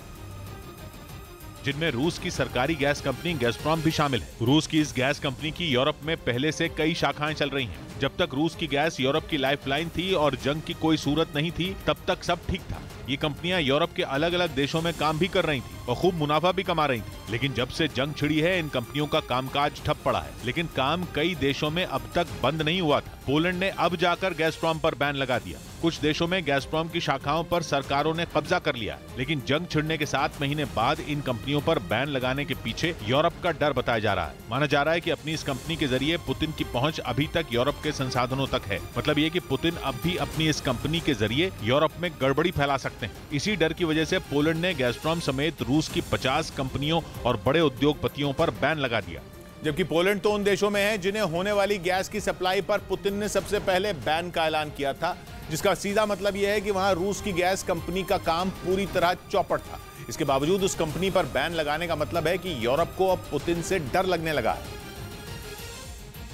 जिनमें रूस की सरकारी गैस कंपनी गैज़प्रॉम भी शामिल है। रूस की इस गैस कंपनी की यूरोप में पहले से कई शाखाएं चल रही हैं। जब तक रूस की गैस यूरोप की लाइफलाइन थी और जंग की कोई सूरत नहीं थी, तब तक सब ठीक था। ये कंपनियां यूरोप के अलग अलग देशों में काम भी कर रही थी और खूब मुनाफा भी कमा रही थी। लेकिन जब से जंग छिड़ी है, इन कंपनियों का कामकाज ठप पड़ा है। लेकिन काम कई देशों में अब तक बंद नहीं हुआ था। पोलैंड ने अब जाकर गैज़प्रॉम पर बैन लगा दिया। कुछ देशों में गैज़प्रॉम की शाखाओं पर सरकारों ने कब्जा कर लिया। लेकिन जंग छिड़ने के 7 महीने बाद इन कंपनियों पर बैन लगाने के पीछे यूरोप का डर बताया जा रहा है। माना जा रहा है कि अपनी इस कंपनी के जरिए पुतिन की पहुंच अभी तक यूरोप के संसाधनों तक है। मतलब ये कि पुतिन अब भी अपनी इस कंपनी के जरिए यूरोप में गड़बड़ी फैला सकते हैं। इसी डर की वजह से पोलैंड ने गैज़प्रॉम समेत रूस की 50 कंपनियों और बड़े उद्योगपतियों पर बैन लगा दिया। जबकि पोलैंड तो उन देशों में है जिन्हें होने वाली गैस की सप्लाई पर पुतिन ने सबसे पहले बैन का ऐलान किया था, जिसका सीधा मतलब यह है कि वहां रूस की गैस कंपनी का काम पूरी तरह चौपट था। इसके बावजूद उस कंपनी पर बैन लगाने का मतलब है कि यूरोप को अब पुतिन से डर लगने लगा है।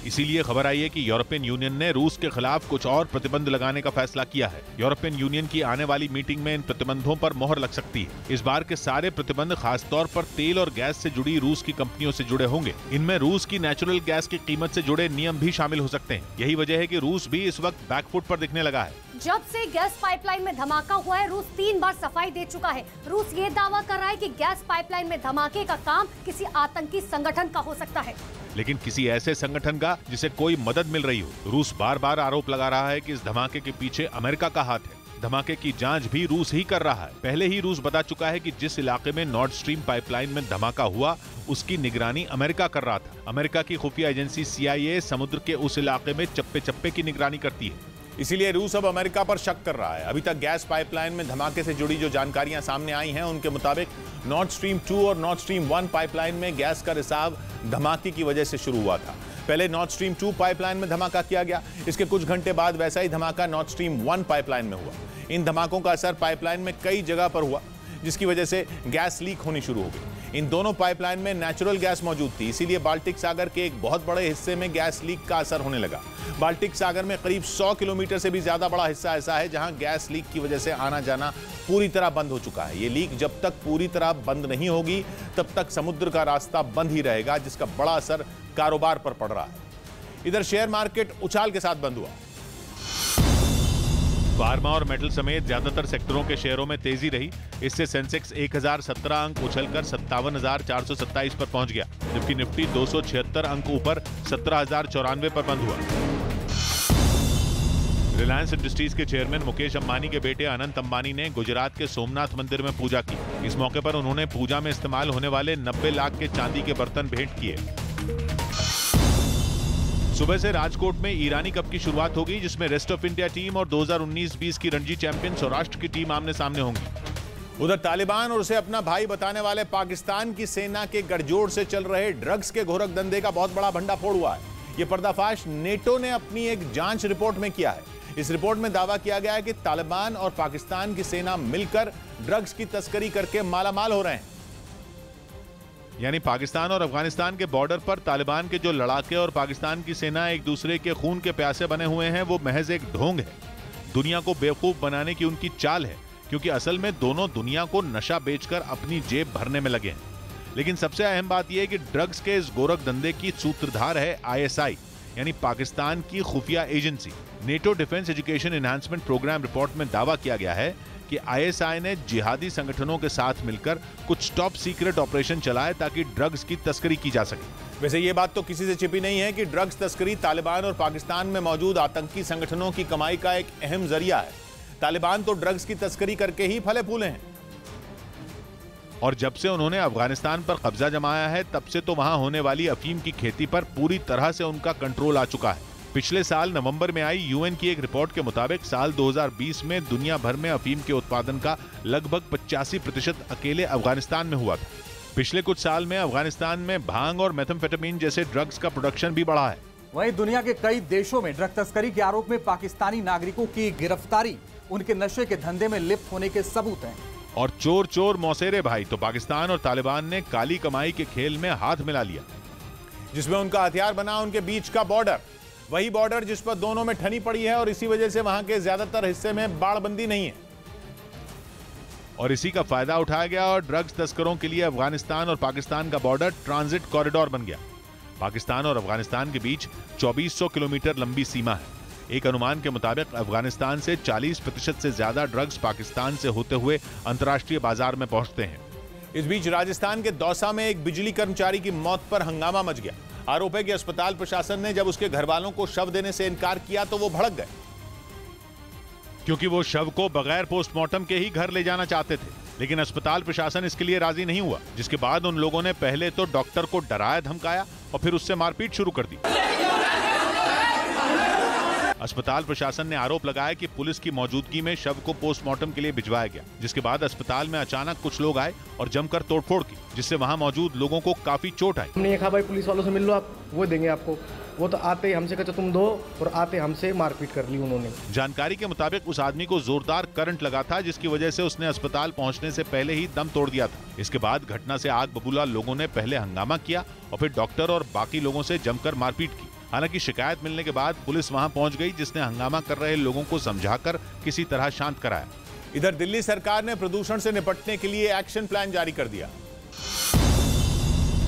इसीलिए खबर आई है कि यूरोपियन यूनियन ने रूस के खिलाफ कुछ और प्रतिबंध लगाने का फैसला किया है। यूरोपियन यूनियन की आने वाली मीटिंग में इन प्रतिबंधों पर मोहर लग सकती है। इस बार के सारे प्रतिबंध खासतौर पर तेल और गैस से जुड़ी रूस की कंपनियों से जुड़े होंगे। इनमें रूस की नेचुरल गैस की कीमत से जुड़े नियम भी शामिल हो सकते हैं। यही वजह है कि रूस भी इस वक्त बैकफुट पर दिखने लगा है। जब से गैस पाइपलाइन में धमाका हुआ है, रूस 3 बार सफाई दे चुका है। रूस ये दावा कर रहा है कि गैस पाइपलाइन में धमाके का काम किसी आतंकी संगठन का हो सकता है, लेकिन किसी ऐसे संगठन का जिसे कोई मदद मिल रही हो। रूस बार बार आरोप लगा रहा है कि इस धमाके के पीछे अमेरिका का हाथ है। धमाके की जांच भी रूस ही कर रहा है। पहले ही रूस बता चुका है कि जिस इलाके में नॉर्थ स्ट्रीम पाइपलाइन में धमाका हुआ, उसकी निगरानी अमेरिका कर रहा था। अमेरिका की खुफिया एजेंसी CIA समुद्र के उस इलाके में चप्पे चप्पे की निगरानी करती है। इसीलिए रूस अब अमेरिका पर शक कर रहा है। अभी तक गैस पाइपलाइन में धमाके से जुड़ी जो जानकारियां सामने आई हैं, उनके मुताबिक नॉर्थ स्ट्रीम 2 और नॉर्थ स्ट्रीम 1 पाइपलाइन में गैस का रिसाव धमाके की वजह से शुरू हुआ था। पहले नॉर्थ स्ट्रीम 2 पाइपलाइन में धमाका किया गया। इसके कुछ घंटे बाद वैसा ही धमाका नॉर्थ स्ट्रीम 1 पाइपलाइन में हुआ। इन धमाकों का असर पाइपलाइन में कई जगह पर हुआ, जिसकी वजह से गैस लीक होनी शुरू हो गई। इन दोनों पाइपलाइन में नेचुरल गैस मौजूद थी, इसीलिए बाल्टिक सागर के एक बहुत बड़े हिस्से में गैस लीक का असर होने लगा। बाल्टिक सागर में करीब 100 किलोमीटर से भी ज्यादा बड़ा हिस्सा ऐसा है जहां गैस लीक की वजह से आना जाना पूरी तरह बंद हो चुका है। ये लीक जब तक पूरी तरह बंद नहीं होगी, तब तक समुद्र का रास्ता बंद ही रहेगा, जिसका बड़ा असर कारोबार पर पड़ रहा है। इधर शेयर मार्केट उछाल के साथ बंद हुआ। फार्मा और मेटल समेत ज्यादातर सेक्टरों के शेयरों में तेजी रही। इससे सेंसेक्स 1017 अंक उछलकर 57,427 पर पहुंच गया, जबकि निफ्टी 276 अंक ऊपर 17,094 पर बंद हुआ। रिलायंस इंडस्ट्रीज के चेयरमैन मुकेश अंबानी के बेटे अनंत अंबानी ने गुजरात के सोमनाथ मंदिर में पूजा की। इस मौके पर उन्होंने पूजा में इस्तेमाल होने वाले 90 लाख के चांदी के बर्तन भेंट किए। सुबह से राजकोट में ईरानी कप की शुरुआत होगी, जिसमें रेस्ट ऑफ इंडिया टीम और 2019-20 की रणजी चैंपियन सौराष्ट्र की टीम आमने सामने होंगी। उधर तालिबान और उसे अपना भाई बताने वाले पाकिस्तान की सेना के गठजोड़ से चल रहे ड्रग्स के घोरक धंधे का बहुत बड़ा भंडाफोड़ हुआ है। यह पर्दाफाश नेटो ने अपनी एक जांच रिपोर्ट में किया है। इस रिपोर्ट में दावा किया गया है कि तालिबान और पाकिस्तान की सेना मिलकर ड्रग्स की तस्करी करके मालामाल हो रहे हैं। यानी पाकिस्तान और अफगानिस्तान के बॉर्डर पर तालिबान के जो लड़ाके और पाकिस्तान की सेना एक दूसरे के खून के प्यासे बने हुए हैं, वो महज एक ढोंग है। दुनिया को बेवकूफ बनाने की उनकी चाल है, क्योंकि असल में दोनों दुनिया को नशा बेचकर अपनी जेब भरने में लगे हैं। लेकिन सबसे अहम बात यह है कि ड्रग्स के इस गोरख धंधे की सूत्रधार है ISI, यानी पाकिस्तान की खुफिया agency. NATO defence education enhancement programme report में दावा किया गया है कि ISI ने जिहादी संगठनों के साथ मिलकर कुछ टॉप सीक्रेट ऑपरेशन चलाए ताकि ड्रग्स की तस्करी की जा सके। वैसे ये बात तो किसी से छिपी नहीं है कि ड्रग्स तस्करी तालिबान और पाकिस्तान में मौजूद आतंकी संगठनों की कमाई का एक अहम जरिया है। तालिबान तो ड्रग्स की तस्करी करके ही फले फूले हैं। और जब से उन्होंने अफगानिस्तान पर कब्जा जमाया है, तब से तो वहां होने वाली अफीम की खेती पर पूरी तरह से उनका कंट्रोल आ चुका है। पिछले साल नवंबर में आई UN की एक रिपोर्ट के मुताबिक साल 2020 में दुनिया भर में अफीम के उत्पादन का लगभग 85% अकेले अफगानिस्तान में हुआ था। पिछले कुछ साल में अफगानिस्तान में भांग और मेथाम्फेटामिन जैसे ड्रग्स का प्रोडक्शन भी बढ़ा है। वहीं दुनिया के कई देशों में ड्रग तस्करी के आरोप में पाकिस्तानी नागरिकों की गिरफ्तारी उनके नशे के धंधे में लिप्त होने के सबूत हैं। और चोर चोर मौसेरे भाई, तो पाकिस्तान और तालिबान ने काली कमाई के खेल में हाथ मिला लिया, जिसमें उनका हथियार बना उनके बीच का बॉर्डर, वही बॉर्डर जिस पर दोनों में ठनी पड़ी है और इसी वजह से वहां के ज्यादातर हिस्से में बाड़बंदी नहीं है। और इसी का फायदा उठाया गया और ड्रग्स तस्करों के लिए अफगानिस्तान और पाकिस्तान का बॉर्डर ट्रांजिट कॉरिडोर बन गया। पाकिस्तान और अफगानिस्तान के बीच 2400 किलोमीटर लंबी सीमा है। एक अनुमान के मुताबिक अफगानिस्तान से 40% से ज्यादा ड्रग्स पाकिस्तान से होते हुए अंतर्राष्ट्रीय बाजार में पहुंचते हैं। इस बीच राजस्थान के दौसा में एक बिजली कर्मचारी की मौत पर हंगामा मच गया। आरोप है कि अस्पताल प्रशासन ने जब उसके घर वालों को शव देने से इनकार किया तो वो भड़क गए, क्योंकि वो शव को बगैर पोस्टमार्टम के ही घर ले जाना चाहते थे। लेकिन अस्पताल प्रशासन इसके लिए राजी नहीं हुआ, जिसके बाद उन लोगों ने पहले तो डॉक्टर को डराया धमकाया और फिर उससे मारपीट शुरू कर दी। अस्पताल प्रशासन ने आरोप लगाया कि पुलिस की मौजूदगी में शव को पोस्टमार्टम के लिए भिजवाया गया, जिसके बाद अस्पताल में अचानक कुछ लोग आए और जमकर तोड़फोड़ की, जिससे वहां मौजूद लोगों को काफी चोट आई। हमने कहा भाई पुलिस वालों से मिल लो, आप वो देंगे आपको। वो तो आते ही हमसे कहते तुम दो, और आते हमसे मारपीट कर ली उन्होंने। जानकारी के मुताबिक उस आदमी को जोरदार करंट लगा था, जिसकी वजह से उसने अस्पताल पहुंचने से पहले ही दम तोड़ दिया था। इसके बाद घटना से आग बबूला लोगों ने पहले हंगामा किया और फिर डॉक्टर और बाकी लोगों से जमकर मारपीट की। हालांकि शिकायत मिलने के बाद पुलिस वहां पहुंच गई, जिसने हंगामा कर रहे लोगों को समझाकर किसी तरह शांत कराया। इधर दिल्ली सरकार ने प्रदूषण से निपटने के लिए एक्शन प्लान जारी कर दिया।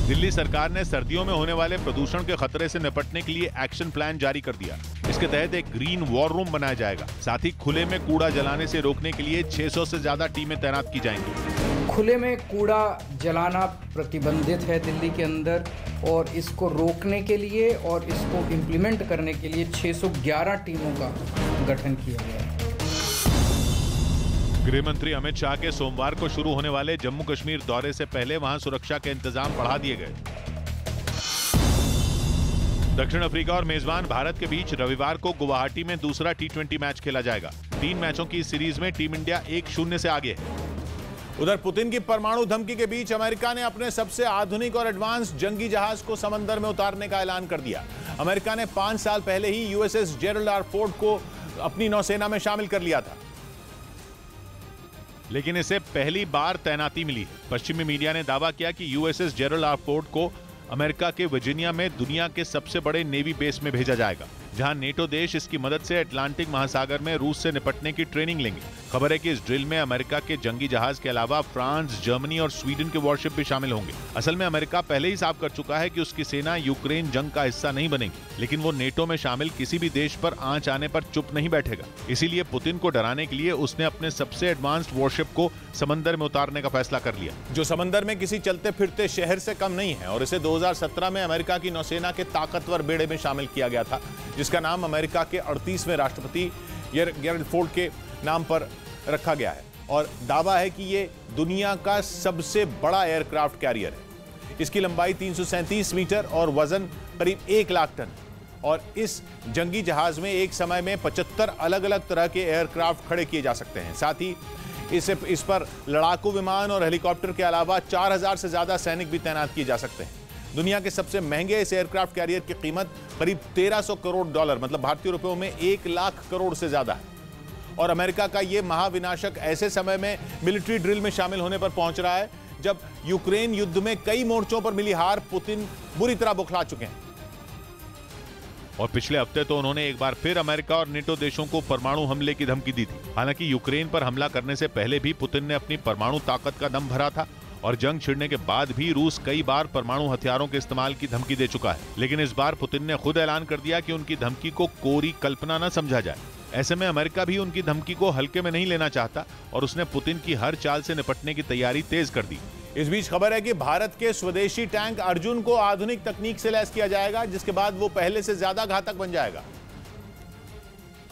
दिल्ली सरकार ने सर्दियों में होने वाले प्रदूषण के खतरे से निपटने के लिए एक्शन प्लान जारी कर दिया। इसके तहत एक ग्रीन वॉर रूम बनाया जाएगा। साथ ही खुले में कूड़ा जलाने से रोकने के लिए 600 से ज्यादा टीमें तैनात की जाएंगी। खुले में कूड़ा जलाना प्रतिबंधित है दिल्ली के अंदर, और इसको रोकने के लिए और इसको इम्प्लीमेंट करने के लिए 611 टीमों का गठन किया गया है। गृह मंत्री अमित शाह के सोमवार को शुरू होने वाले जम्मू कश्मीर दौरे से पहले वहां सुरक्षा के इंतजाम बढ़ा दिए गए। दक्षिण अफ्रीका और मेजबान भारत के बीच रविवार को गुवाहाटी में दूसरा T20 मैच खेला जाएगा। 3 मैचों की इस सीरीज में टीम इंडिया 1-0 से आगे है। उधर पुतिन की परमाणु धमकी के बीच अमेरिका ने अपने सबसे आधुनिक और एडवांस जंगी जहाज को समंदर में उतारने का ऐलान कर दिया। अमेरिका ने 5 साल पहले ही USS जेरल्ड आर फोर्ड को अपनी नौसेना में शामिल कर लिया था, लेकिन इसे पहली बार तैनाती मिली है। पश्चिमी मीडिया ने दावा किया कि USS जेरल्ड आर फोर्ड को अमेरिका के वर्जीनिया में दुनिया के सबसे बड़े नेवी बेस में भेजा जाएगा, जहां नेटो देश इसकी मदद से अटलांटिक महासागर में रूस से निपटने की ट्रेनिंग लेंगे। खबर है कि इस ड्रिल में अमेरिका के जंगी जहाज के अलावा फ्रांस, जर्मनी और स्वीडन के वॉरशिप भी शामिल होंगे। असल में अमेरिका पहले ही साफ कर चुका है कि उसकी सेना यूक्रेन जंग का हिस्सा नहीं बनेगी, लेकिन वो नेटो में शामिल किसी भी देश पर आंच आने पर चुप नहीं बैठेगा। इसीलिए पुतिन को डराने के लिए उसने अपने सबसे एडवांस्ड वॉरशिप को समंदर में उतारने का फैसला कर लिया, जो समंदर में किसी चलते फिरते शहर से कम नहीं है। और इसे 2017 में अमेरिका की नौसेना के ताकतवर बेड़े में शामिल किया गया था, जिसका नाम अमेरिका के 38वें राष्ट्रपति जेरल्ड फोर्ड के नाम पर रखा गया है। और दावा है कि ये दुनिया का सबसे बड़ा एयरक्राफ्ट कैरियर है। इसकी लंबाई 337 मीटर और वजन करीब 1 लाख टन। और इस जंगी जहाज में एक समय में 75 अलग अलग तरह के एयरक्राफ्ट खड़े किए जा सकते हैं। साथ ही इस पर लड़ाकू विमान और हेलीकॉप्टर के अलावा 4000 से ज्यादा सैनिक भी तैनात किए जा सकते हैं। दुनिया के सबसे महंगे इस एयरक्राफ्ट कैरियर की कीमत करीब $1300 करोड़, मतलब भारतीय रुपयों में 1 लाख करोड़ से ज्यादा है। और अमेरिका का यह महाविनाशक ऐसे समय में मिलिट्री ड्रिल में शामिल होने पर पहुंच रहा है जब यूक्रेन युद्ध में कई मोर्चों पर मिली हार पुतिन बुरी तरह बौखला चुके हैं। और पिछले हफ्ते तो उन्होंने एक बार फिर अमेरिका और नेटो देशों को परमाणु हमले की धमकी दी थी। हालांकि यूक्रेन पर हमला करने से पहले भी पुतिन ने अपनी परमाणु ताकत का दम भरा था और जंग छिड़ने के बाद भी रूस कई बार परमाणु हथियारों के इस्तेमाल की धमकी दे चुका है। लेकिन इस बार पुतिन ने खुद ऐलान कर दिया कि उनकी धमकी को कोरी कल्पना न समझा जाए। ऐसे में अमेरिका भी उनकी धमकी को हल्के में नहीं लेना चाहता और उसने पुतिन की हर चाल से निपटने की तैयारी तेज कर दी। इस बीच खबर है कि भारत के स्वदेशी टैंक अर्जुन को आधुनिक तकनीक से लैस किया जाएगा, जिसके बाद वो पहले से ज्यादा घातक बन जाएगा।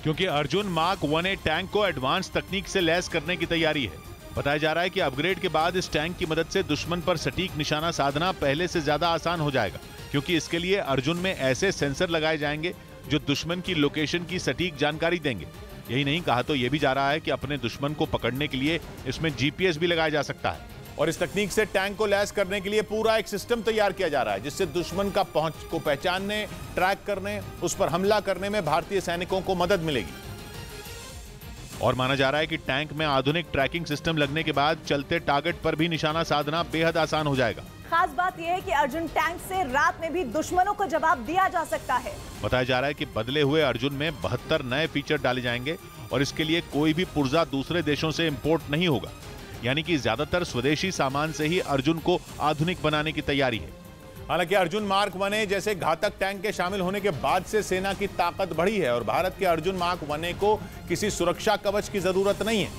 क्योंकि अर्जुन मार्क 1A टैंक को एडवांस तकनीक से लैस करने की तैयारी है। बताया जा रहा है कि अपग्रेड के बाद इस टैंक की मदद से दुश्मन पर सटीक निशाना साधना पहले से ज्यादा आसान हो जाएगा, क्योंकि इसके लिए अर्जुन में ऐसे सेंसर लगाए जाएंगे जो दुश्मन की लोकेशन की सटीक जानकारी देंगे। यही नहीं, कहा तो यह भी जा रहा है कि अपने दुश्मन को पकड़ने के लिए इसमें GPS भी लगाया जा सकता है। और इस तकनीक से टैंक को लैस करने के लिए पूरा एक सिस्टम तैयार किया जा रहा है, जिससे दुश्मन का पहुंच को पहचानने, ट्रैक करने, उस पर हमला करने में भारतीय सैनिकों को मदद मिलेगी। और माना जा रहा है कि टैंक में आधुनिक ट्रैकिंग सिस्टम लगने के बाद चलते टारगेट पर भी निशाना साधना बेहद आसान हो जाएगा। खास बात यह है कि अर्जुन टैंक से रात में भी दुश्मनों को जवाब दिया जा सकता है। बताया जा रहा है कि बदले हुए अर्जुन में 72 नए फीचर डाले जाएंगे और इसके लिए कोई भी पुर्जा दूसरे देशों से इंपोर्ट नहीं होगा, यानी कि ज्यादातर स्वदेशी सामान से ही अर्जुन को आधुनिक बनाने की तैयारी है। हालांकि अर्जुन मार्क 1A जैसे घातक टैंक के शामिल होने के बाद से सेना की ताकत बढ़ी है और भारत के अर्जुन मार्क 1A को किसी सुरक्षा कवच की जरूरत नहीं है,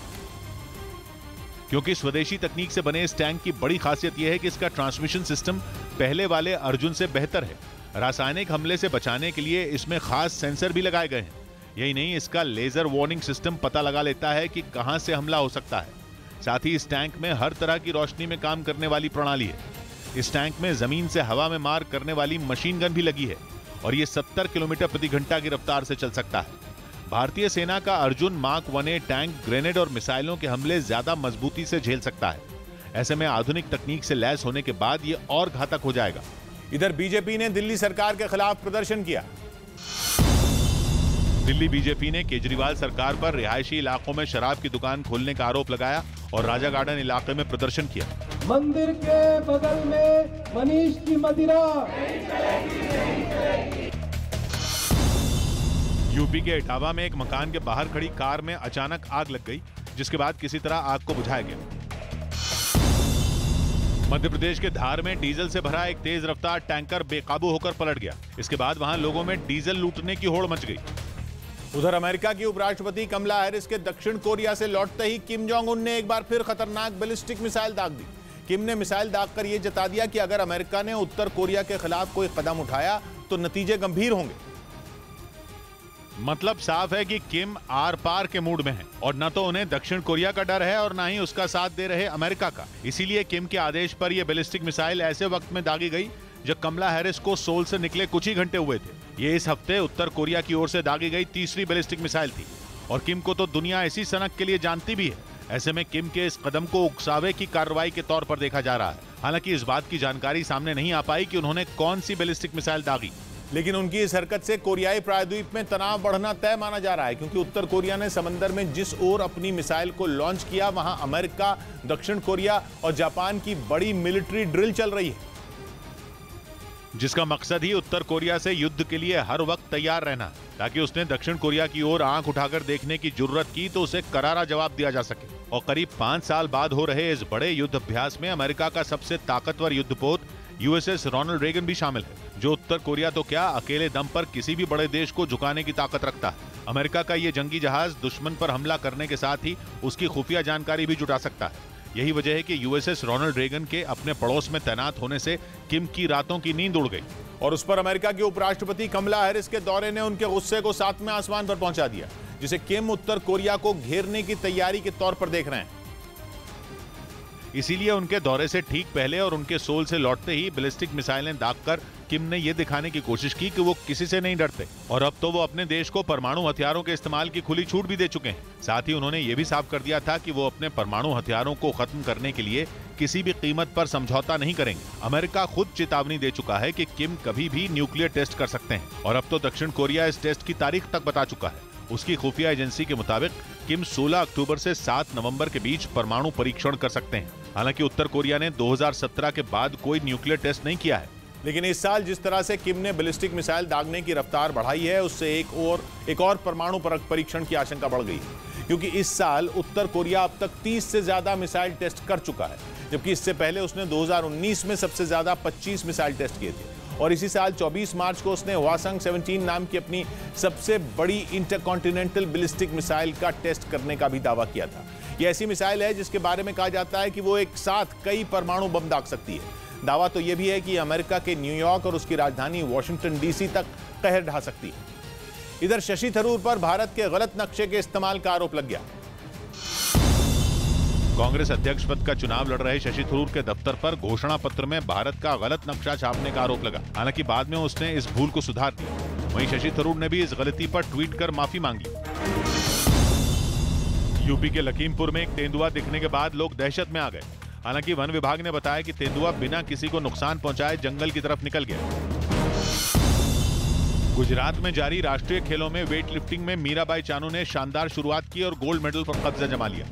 क्योंकि स्वदेशी तकनीक से बने इस टैंक की बड़ी खासियत यह है कि इसका ट्रांसमिशन सिस्टम पहले वाले अर्जुन से बेहतर है। रासायनिक हमले से बचाने के लिए इसमें खास सेंसर भी लगाए गए हैं। यही नहीं, इसका लेजर वार्निंग सिस्टम पता लगा लेता है कि कहां से हमला हो सकता है। साथ ही इस टैंक में हर तरह की रोशनी में काम करने वाली प्रणाली है। इस टैंक में जमीन से हवा में मार करने वाली मशीन गन भी लगी है और ये 70 किलोमीटर प्रति घंटा की रफ्तार से चल सकता है। भारतीय सेना का Arjun mark 1A tank grenade और मिसाइलों के हमले ज्यादा मजबूती से झेल सकता है। ऐसे में आधुनिक तकनीक से लैस होने के बाद ये और घातक हो जाएगा। इधर बीजेपी ने दिल्ली सरकार के खिलाफ प्रदर्शन किया। दिल्ली बीजेपी ने केजरीवाल सरकार पर रिहायशी इलाकों में शराब की दुकान खोलने का आरोप लगाया और राजा गार्डन इलाके में प्रदर्शन किया। मंदिर के बगल में मनीष की मदिरा। यूपी के इटावा में एक मकान के बाहर खड़ी कार में अचानक आग लग गई, जिसके बाद किसी तरह आग को बुझाया गया। मध्य प्रदेश के धार में डीजल से भरा एक तेज रफ्तार टैंकर बेकाबू होकर पलट गया। इसके बाद वहां लोगों में डीजल लूटने की होड़ मच गई। उधर अमेरिका की उपराष्ट्रपति कमला हैरिस के दक्षिण कोरिया से लौटते ही किम जोंग उन ने एक बार फिर खतरनाक बैलिस्टिक मिसाइल दाग दी। किम ने मिसाइल दागकर यह जता दिया कि अगर अमेरिका ने उत्तर कोरिया के खिलाफ कोई कदम उठाया तो नतीजे गंभीर होंगे। मतलब साफ है कि किम आर पार के मूड में है और न तो उन्हें दक्षिण कोरिया का डर है और न ही उसका साथ दे रहे अमेरिका का। इसीलिए किम के आदेश पर यह बैलिस्टिक मिसाइल ऐसे वक्त में दागी गई जब कमला हैरिस को सोल से निकले कुछ ही घंटे हुए थे। ये इस हफ्ते उत्तर कोरिया की ओर से दागी गई तीसरी बैलिस्टिक मिसाइल थी और किम को तो दुनिया इसी सनक के लिए जानती भी है। ऐसे में किम के इस कदम को उकसावे की कार्रवाई के तौर पर देखा जा रहा है। हालांकि इस बात की जानकारी सामने नहीं आ पाई कि उन्होंने कौन सी बैलिस्टिक मिसाइल दागी, लेकिन उनकी इस हरकत से कोरियाई प्रायद्वीप में तनाव बढ़ना तय माना जा रहा है, क्योंकि उत्तर कोरिया ने समंदर में जिस ओर अपनी मिसाइल को लॉन्च किया वहां अमेरिका, दक्षिण कोरिया और जापान की बड़ी मिलिट्री ड्रिल चल रही है, जिसका मकसद ही उत्तर कोरिया से युद्ध के लिए हर वक्त तैयार रहना, ताकि उसने दक्षिण कोरिया की ओर आंख उठाकर देखने की जुर्रत की तो उसे करारा जवाब दिया जा सके। और करीब 5 साल बाद हो रहे इस बड़े युद्ध अभ्यास में अमेरिका का सबसे ताकतवर युद्धपोत USS रोनाल्ड रेगन भी शामिल है, जो उत्तर कोरिया तो क्या अकेले दम पर किसी भी बड़े देश को झुकाने की ताकत रखता है। अमेरिका का ये जंगी जहाज दुश्मन पर हमला करने के साथ ही उसकी खुफिया जानकारी भी जुटा सकता है। यही वजह है कि USS रोनाल्ड रेगन के अपने पड़ोस में तैनात होने से किम की रातों की नींद उड़ गई और उस पर अमेरिका की उपराष्ट्रपति कमला हैरिस के दौरे ने उनके गुस्से को 7वें आसमान पर पहुंचा दिया, जिसे किम उत्तर कोरिया को घेरने की तैयारी के तौर पर देख रहे हैं। इसीलिए उनके दौरे से ठीक पहले और उनके सोल से लौटते ही बैलिस्टिक मिसाइलें दागकर किम ने यह दिखाने की कोशिश की कि वो किसी से नहीं डरते और अब तो वो अपने देश को परमाणु हथियारों के इस्तेमाल की खुली छूट भी दे चुके हैं। साथ ही उन्होंने ये भी साफ कर दिया था कि वो अपने परमाणु हथियारों को खत्म करने के लिए किसी भी कीमत पर समझौता नहीं करेंगे। अमेरिका खुद चेतावनी दे चुका है कि किम कभी भी न्यूक्लियर टेस्ट कर सकते हैं और अब तो दक्षिण कोरिया इस टेस्ट की तारीख तक बता चुका है। उसकी खुफिया एजेंसी के मुताबिक किम 16 अक्टूबर से 7 नवंबर के बीच परमाणु परीक्षण कर सकते हैं। हालांकि उत्तर कोरिया ने 2017 के बाद कोई न्यूक्लियर टेस्ट नहीं किया है। लेकिन इस साल जिस तरह से किम ने बैलिस्टिक मिसाइल दागने की रफ्तार बढ़ाई है, उससे एक और परमाणु परीक्षण की आशंका बढ़ गई है, क्योंकि इस साल उत्तर कोरिया अब तक 30 से ज्यादा मिसाइल टेस्ट कर चुका है, जबकि इससे पहले उसने 2019 में सबसे ज्यादा 25 मिसाइल टेस्ट किए थे। और इसी साल 24 मार्च को उसने हवासंग 17 नाम की अपनी सबसे बड़ी इंटरकॉन्टिनेंटल बैलिस्टिक मिसाइल का टेस्ट करने का भी दावा किया था। यह ऐसी मिसाइल है जिसके बारे में कहा जाता है कि वो एक साथ कई परमाणु बम दाग सकती है। दावा तो यह भी है कि अमेरिका के न्यूयॉर्क और उसकी राजधानी वॉशिंगटन डीसी तक कहर ढा सकती है। इधर शशि थरूर पर भारत के गलत नक्शे के इस्तेमाल का आरोप लग गया। कांग्रेस अध्यक्ष पद का चुनाव लड़ रहे शशि थरूर के दफ्तर पर घोषणा पत्र में भारत का गलत नक्शा छापने का आरोप लगा। हालांकि बाद में उसने इस भूल को सुधार दिया। वहीं शशि थरूर ने भी इस गलती पर ट्वीट कर माफी मांगी। यूपी के लखीमपुर में एक तेंदुआ दिखने के बाद लोग दहशत में आ गए। हालांकि वन विभाग ने बताया कि तेंदुआ बिना किसी को नुकसान पहुंचाए जंगल की तरफ निकल गया। गुजरात में जारी राष्ट्रीय खेलों में वेट लिफ्टिंग में मीराबाई चानू ने शानदार शुरुआत की और गोल्ड मेडल पर कब्जा जमा लिया।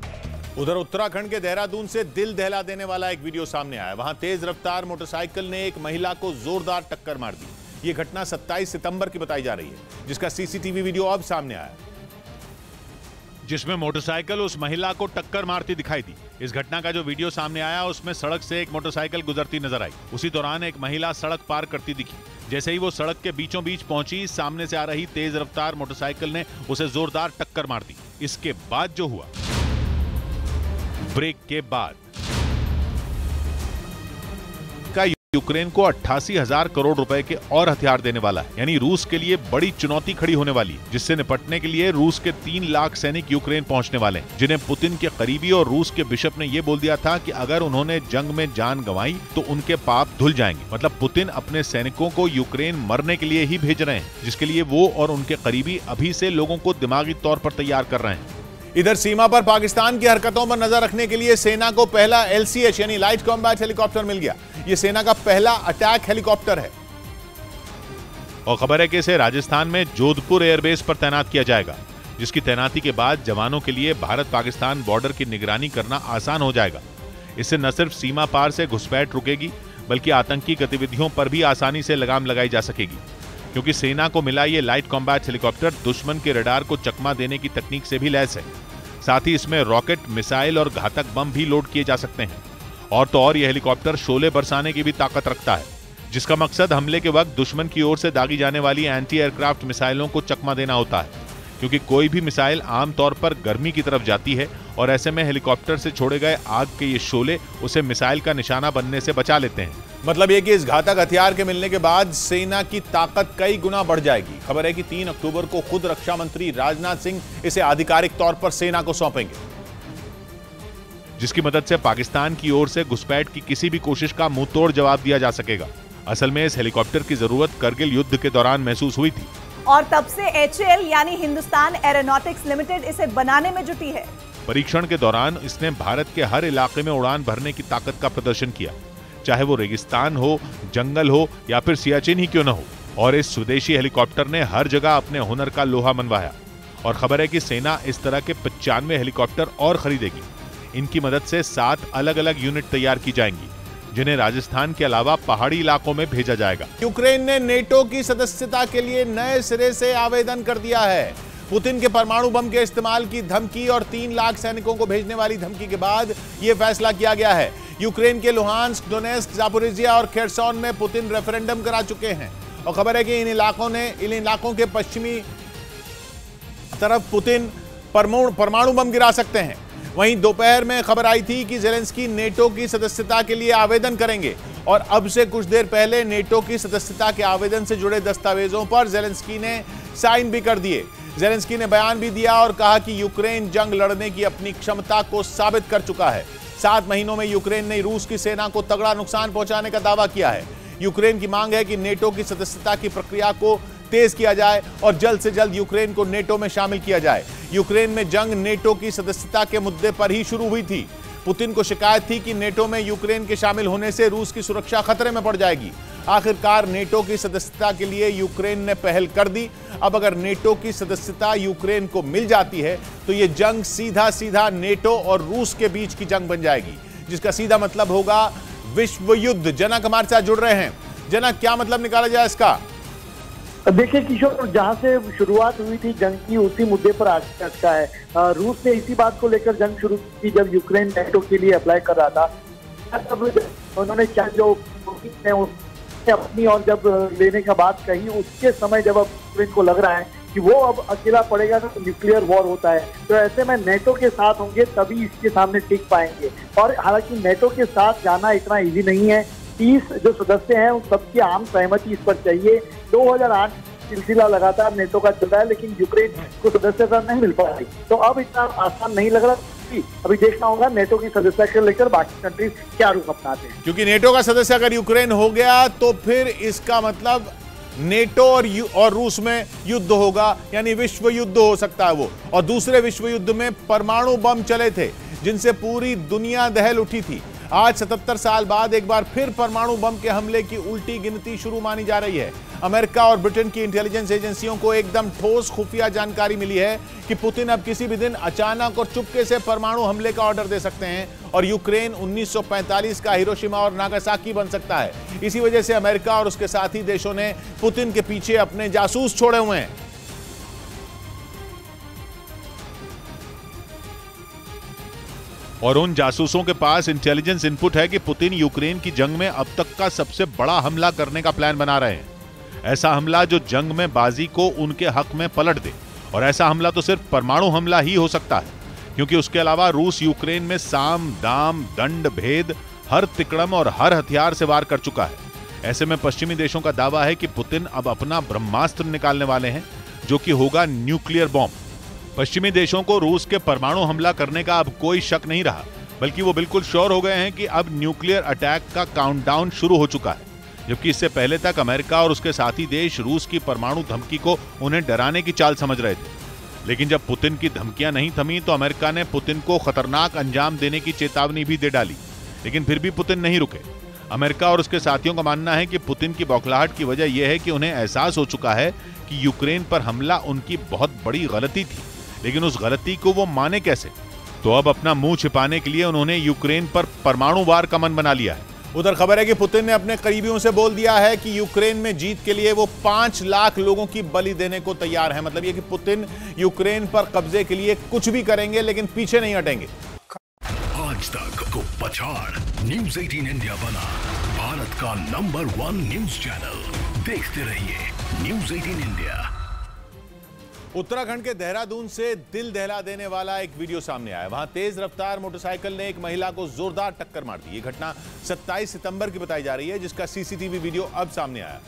उधर उत्तराखंड के देहरादून से दिल दहला देने वाला एक वीडियो सामने आया। वहां तेज रफ्तार मोटरसाइकिल ने एक महिला को जोरदार टक्कर मार दी। यह घटना 27 सितंबर की बताई जा रही है, जिसका सीसीटीवी वीडियो अब सामने आया, जिसमें मोटरसाइकिल उस महिला को टक्कर मारती दिखाई दी। इस घटना का जो वीडियो सामने आया उसमें सड़क से एक मोटरसाइकिल गुजरती नजर आई। उसी दौरान एक महिला सड़क पार करती दिखी। जैसे ही वो सड़क के बीचों बीच पहुंची, सामने से आ रही तेज रफ्तार मोटरसाइकिल ने उसे जोरदार टक्कर मार दी। इसके बाद जो हुआ, ब्रेक के बाद का यूक्रेन को 88,000 करोड़ रुपए के और हथियार देने वाला है। यानी रूस के लिए बड़ी चुनौती खड़ी होने वाली है, जिससे निपटने के लिए रूस के 3 लाख सैनिक यूक्रेन पहुंचने वाले हैं, जिन्हें पुतिन के करीबी और रूस के बिशप ने यह बोल दिया था कि अगर उन्होंने जंग में जान गंवाई तो उनके पाप धुल जाएंगे। मतलब पुतिन अपने सैनिकों को यूक्रेन मरने के लिए ही भेज रहे हैं, जिसके लिए वो और उनके करीबी अभी से लोगों को दिमागी तौर पर तैयार कर रहे हैं। इधर सीमा पर पाकिस्तान की हरकतों पर नजर रखने के लिए सेना को पहला LCH यानी लाइट कॉम्बैट हेलीकॉप्टर मिल गया। यह सेना का पहला अटैक हेलीकॉप्टर है। और खबर है कि इसे राजस्थान में जोधपुर एयरबेस पर तैनात किया जाएगा, जिसकी तैनाती के बाद जवानों के लिए भारत पाकिस्तान बॉर्डर की निगरानी करना आसान हो जाएगा। इससे न सिर्फ सीमा पार से घुसपैठ रुकेगी, बल्कि आतंकी गतिविधियों पर भी आसानी से लगाम लगाई जा सकेगी, क्योंकि सेना को मिला ये लाइट कॉम्बैट हेलीकॉप्टर दुश्मन के रडार को चकमा देने की तकनीक से भी लैस है। साथ ही इसमें रॉकेट, मिसाइल और घातक बम भी लोड किए जा सकते हैं। और तो और यह हेलीकॉप्टर शोले बरसाने की भी ताकत रखता है, जिसका मकसद हमले के वक्त दुश्मन की ओर से दागी जाने वाली एंटी एयरक्राफ्ट मिसाइलों को चकमा देना होता है, क्योंकि कोई भी मिसाइल आमतौर पर गर्मी की तरफ जाती है और ऐसे में हेलीकॉप्टर से छोड़े गए आग के ये शोले उसे मिसाइल का निशाना बनने से बचा लेते हैं। मतलब यह कि इस घातक हथियार के मिलने के बाद सेना की ताकत कई गुना बढ़ जाएगी। खबर है कि 3 अक्टूबर को खुद रक्षा मंत्री राजनाथ सिंह इसे आधिकारिक तौर पर सेना को सौंपेंगे, जिसकी मदद से पाकिस्तान की ओर से घुसपैठ की किसी भी कोशिश का मुंहतोड़ जवाब दिया जा सकेगा। असल में इस हेलीकॉप्टर की जरूरत करगिल युद्ध के दौरान महसूस हुई थी, और तब से HAL यानी हिंदुस्तान एरोनॉटिक्स लिमिटेड इसे बनाने में जुटी है। परीक्षण के दौरान इसने भारत के हर इलाके में उड़ान भरने की ताकत का प्रदर्शन किया, चाहे वो रेगिस्तान हो, जंगल हो या फिर सियाचिन ही क्यों न हो। और इस स्वदेशी हेलीकॉप्टर ने हर जगह अपने हुनर का लोहा मनवाया। और खबर है कि सेना इस तरह के 95 हेलीकॉप्टर और खरीदेगी। इनकी मदद से 7 अलग अलग यूनिट तैयार की जाएंगी, जिन्हें राजस्थान के अलावा पहाड़ी इलाकों में भेजा जाएगा। यूक्रेन ने नेटो की सदस्यता के लिए नए सिरे से आवेदन कर दिया है। पुतिन के परमाणु बम के इस्तेमाल की धमकी और 3 लाख सैनिकों को भेजने वाली धमकी के बाद यह फैसला किया गया है। यूक्रेन के लुहांस्क, डोनेस्क, जापोरिजिया और खेरसॉन में पुतिन रेफरेंडम करा चुके हैं। और खबर है कि इन इलाकों के पश्चिमी तरफ पुतिन परमाणु बम गिरा सकते हैं। वहीं दोपहर में खबर आई थी कि जेलेंस्की नेटो की सदस्यता के लिए आवेदन करेंगे, और अब से कुछ देर पहले नेटो की सदस्यता के आवेदन से जुड़े दस्तावेजों पर जेलेंस्की ने साइन भी कर दिए। जेलेंस्की ने बयान भी दिया और कहा कि यूक्रेन जंग लड़ने की अपनी क्षमता को साबित कर चुका है। 7 महीनों में यूक्रेन ने रूस की सेना को तगड़ा नुकसान पहुंचाने का दावा किया है। यूक्रेन की मांग है कि नेटो की सदस्यता की प्रक्रिया को तेज किया जाए और जल्द से जल्द यूक्रेन को नेटो में शामिल किया जाए। यूक्रेन में जंग नेटो की सदस्यता के मुद्दे पर ही शुरू हुई थी। पुतिन को शिकायत थी कि नेटो में यूक्रेन के शामिल होने से रूस की सुरक्षा खतरे में पड़ जाएगी। आखिरकार नेटो की सदस्यता के लिए यूक्रेन ने पहल कर दी। अब अगर नेटो की सदस्यता यूक्रेन को मिल जाती है तो यह जंग सीधा नेटो और रूस के बीच की जंग बन जाएगी, जिसका सीधा मतलब होगा विश्व युद्ध। जनक हमारे साथ जुड़ रहे हैं। जनक, क्या मतलब निकाला जाए इसका? देखिए किशोर, जहां से शुरुआत हुई थी जंग की उसी मुद्दे पर आज अटका है। रूस ने इसी बात को लेकर जंग शुरू की जब यूक्रेन नेटो के लिए अप्लाई कर रहा था। तब उन्होंने क्या जो अपनी और जब लेने का बात कही, उसके समय जब अब यूक्रेन को लग रहा है कि वो अब अकेला पड़ेगा तो न्यूक्लियर वॉर होता है, तो ऐसे में नेटो के साथ होंगे तभी इसके सामने टिक पाएंगे। और हालांकि नेटो के साथ जाना इतना इजी नहीं है। 30 जो सदस्य हैं उन सबकी आम सहमति इस पर चाहिए। 2008 सिलसिला लगातार नेटो का चल रहा है, लेकिन यूक्रेन को सदस्यता नहीं मिल पा रही, तो अब इतना आसान नहीं लग रहा। अभी देखना होगा नेटो की सदस्यता को लेकर बाकी कंट्रीज क्या रुख अपनाते हैं, क्योंकि नेटो का सदस्य अगर यूक्रेन हो गया तो फिर इसका मतलब नेटो और रूस में युद्ध होगा, यानी विश्व युद्ध हो सकता है वो। और दूसरे विश्व युद्ध में परमाणु बम चले थे जिनसे पूरी दुनिया दहल उठी थी। आज 77 साल बाद एक बार फिर परमाणु बम के हमले की उल्टी गिनती शुरू मानी जा रही है। अमेरिका और ब्रिटेन की इंटेलिजेंस एजेंसियों को एकदम ठोस खुफिया जानकारी मिली है कि पुतिन अब किसी भी दिन अचानक और चुपके से परमाणु हमले का ऑर्डर दे सकते हैं और यूक्रेन 1945 का हिरोशिमा और नागासाकी बन सकता है। इसी वजह से अमेरिका और उसके साथी देशों ने पुतिन के पीछे अपने जासूस छोड़े हुए हैं। और उन जासूसों के पास इंटेलिजेंस इनपुट है कि पुतिन यूक्रेन की जंग में अब तक का सबसे बड़ा हमला करने का प्लान बना रहे हैं। ऐसा हमला जो जंग में बाजी को उनके हक में पलट दे। और ऐसा हमला तो सिर्फ परमाणु हमला ही हो सकता है, क्योंकि उसके अलावा रूस यूक्रेन में साम दाम दंड भेद हर तिकड़म और हर हथियार से वार कर चुका है। ऐसे में पश्चिमी देशों का दावा है कि पुतिन अब अपना ब्रह्मास्त्र निकालने वाले हैं, जो कि होगा न्यूक्लियर बॉम्ब। पश्चिमी देशों को रूस के परमाणु हमला करने का अब कोई शक नहीं रहा, बल्कि वो बिल्कुल श्योर हो गए हैं कि अब न्यूक्लियर अटैक का काउंटडाउन शुरू हो चुका है। जबकि इससे पहले तक अमेरिका और उसके साथी देश रूस की परमाणु धमकी को उन्हें डराने की चाल समझ रहे थे। लेकिन जब पुतिन की धमकियां नहीं थमी तो अमेरिका ने पुतिन को खतरनाक अंजाम देने की चेतावनी भी दे डाली, लेकिन फिर भी पुतिन नहीं रुके। अमेरिका और उसके साथियों का मानना है कि पुतिन की बौखलाहट की वजह यह है कि उन्हें एहसास हो चुका है कि यूक्रेन पर हमला उनकी बहुत बड़ी गलती थी, लेकिन उस गलती को वो माने कैसे। तो अब अपना मुंह छिपाने के लिए उन्होंने यूक्रेन पर परमाणु वार का मन बना लिया है। उधर खबर है कि पुतिन ने अपने करीबियों से बोल दिया है कि यूक्रेन में जीत के लिए वो 5 लाख लोगों की बलि देने को तैयार है। मतलब ये कि पुतिन यूक्रेन पर कब्जे के लिए कुछ भी करेंगे, लेकिन पीछे नहीं हटेंगे। आज तक को पछाड़ न्यूज़ 18 इंडिया बना भारत का नंबर 1 न्यूज़ चैनल। देखते रहिए न्यूज़ 18 इंडिया। उत्तराखंड के देहरादून से दिल दहला देने वाला एक वीडियो सामने आया। वहां तेज रफ्तार मोटरसाइकिल ने एक महिला को जोरदार टक्कर मार दी। ये घटना 27 सितंबर की बताई जा रही है, जिसका सीसीटीवी वीडियो अब सामने आया,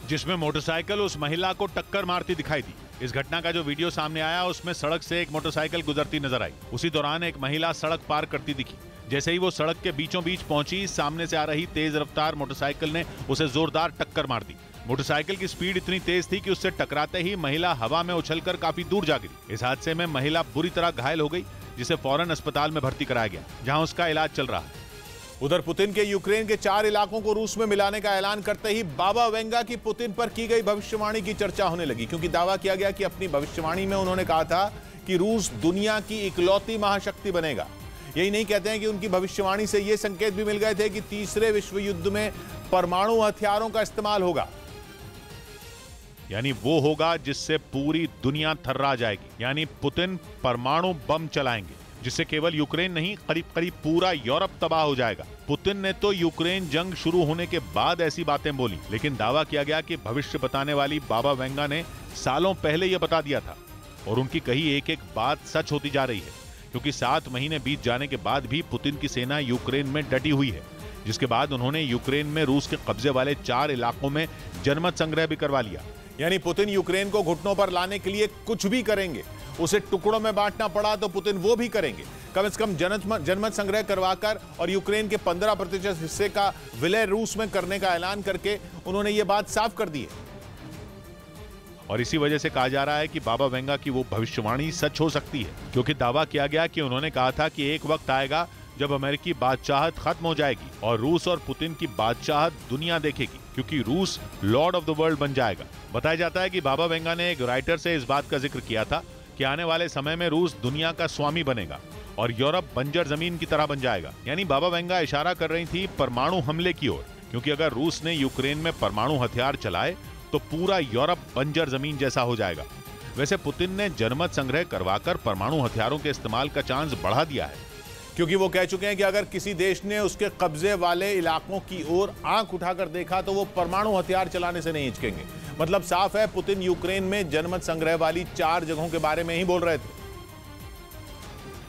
जिसमें मोटरसाइकिल उस महिला को टक्कर मारती दिखाई दी। इस घटना का जो वीडियो सामने आया उसमें सड़क से एक मोटरसाइकिल गुजरती नजर आई। उसी दौरान एक महिला सड़क पार करती दिखी। जैसे ही वो सड़क के बीचों बीच पहुंची, सामने से आ रही तेज रफ्तार मोटरसाइकिल ने उसे जोरदार टक्कर मार दी। मोटरसाइकिल की स्पीड इतनी तेज थी कि उससे टकराते ही महिला हवा में उछलकर काफी दूर जा गिरी। इस हादसे में महिला बुरी तरह घायल हो गई, जिसे फौरन अस्पताल में भर्ती कराया गया, जहां उसका इलाज चल रहा है। उधर पुतिन के यूक्रेन के 4 इलाकों को रूस में मिलाने का ऐलान करते ही बाबा वेंगा की पुतिन पर की गई भविष्यवाणी की चर्चा होने लगी, क्योंकि दावा किया गया कि अपनी भविष्यवाणी में उन्होंने कहा था कि रूस दुनिया की इकलौती महाशक्ति बनेगा। यही नहीं कहते हैं कि उनकी भविष्यवाणी से ये संकेत भी मिल गए थे कि तीसरे विश्व युद्ध में परमाणु हथियारों का इस्तेमाल होगा, यानी वो होगा जिससे पूरी दुनिया थर्रा जाएगी। यानी पुतिन परमाणु बम चलाएंगे, जिससे केवल यूक्रेन नहीं, करीब करीब पूरा यूरोप तबाह हो जाएगा। पुतिन ने तो यूक्रेन जंग शुरू होने के बाद ऐसी बातें बोली, लेकिन दावा किया गया कि भविष्य बताने वाली बाबा वेंगा ने सालों पहले यह बता दिया था, और उनकी कही एक एक बात सच होती जा रही है, क्योंकि 7 महीने बीत जाने के बाद भी पुतिन की सेना यूक्रेन में डटी हुई है, जिसके बाद उन्होंने यूक्रेन में रूस के कब्जे वाले 4 इलाकों में जनमत संग्रह भी करवा लिया। यानी पुतिन यूक्रेन को घुटनों पर लाने के लिए कुछ भी करेंगे। उसे टुकड़ों में बांटना पड़ा तो पुतिन वो भी करेंगे। कम से कम जनमत संग्रह करवाकर और यूक्रेन के 15% हिस्से का विलय रूस में करने का ऐलान करके उन्होंने ये बात साफ कर दी है। और इसी वजह से कहा जा रहा है कि बाबा वेंगा की वो भविष्यवाणी सच हो सकती है, क्योंकि दावा किया गया कि उन्होंने कहा था कि एक वक्त आएगा जब अमेरिकी बादशाहत खत्म हो जाएगी और रूस और पुतिन की बादशाहत दुनिया देखेगी, क्योंकि रूस लॉर्ड ऑफ द वर्ल्ड बन जाएगा। बताया जाता है कि बाबा वेंगा ने एक राइटर से इस बात का जिक्र किया था कि आने वाले समय में रूस दुनिया का स्वामी बनेगा और यूरोप बंजर जमीन की तरह बन जाएगा। यानी बाबा वेंगा इशारा कर रही थी परमाणु हमले की ओर, क्योंकि अगर रूस ने यूक्रेन में परमाणु हथियार चलाए तो पूरा यूरोप बंजर जमीन जैसा हो जाएगा। वैसे पुतिन ने जनमत संग्रह करवाकर परमाणु हथियारों के इस्तेमाल का चांस बढ़ा दिया है, क्योंकि वो कह चुके हैं कि अगर किसी देश ने उसके कब्जे वाले इलाकों की ओर आंख उठाकर देखा तो वो परमाणु हथियार चलाने से नहीं हिचकेंगे। मतलब साफ है, पुतिन यूक्रेन में जनमत संग्रह वाली 4 जगहों के बारे में ही बोल रहे थे,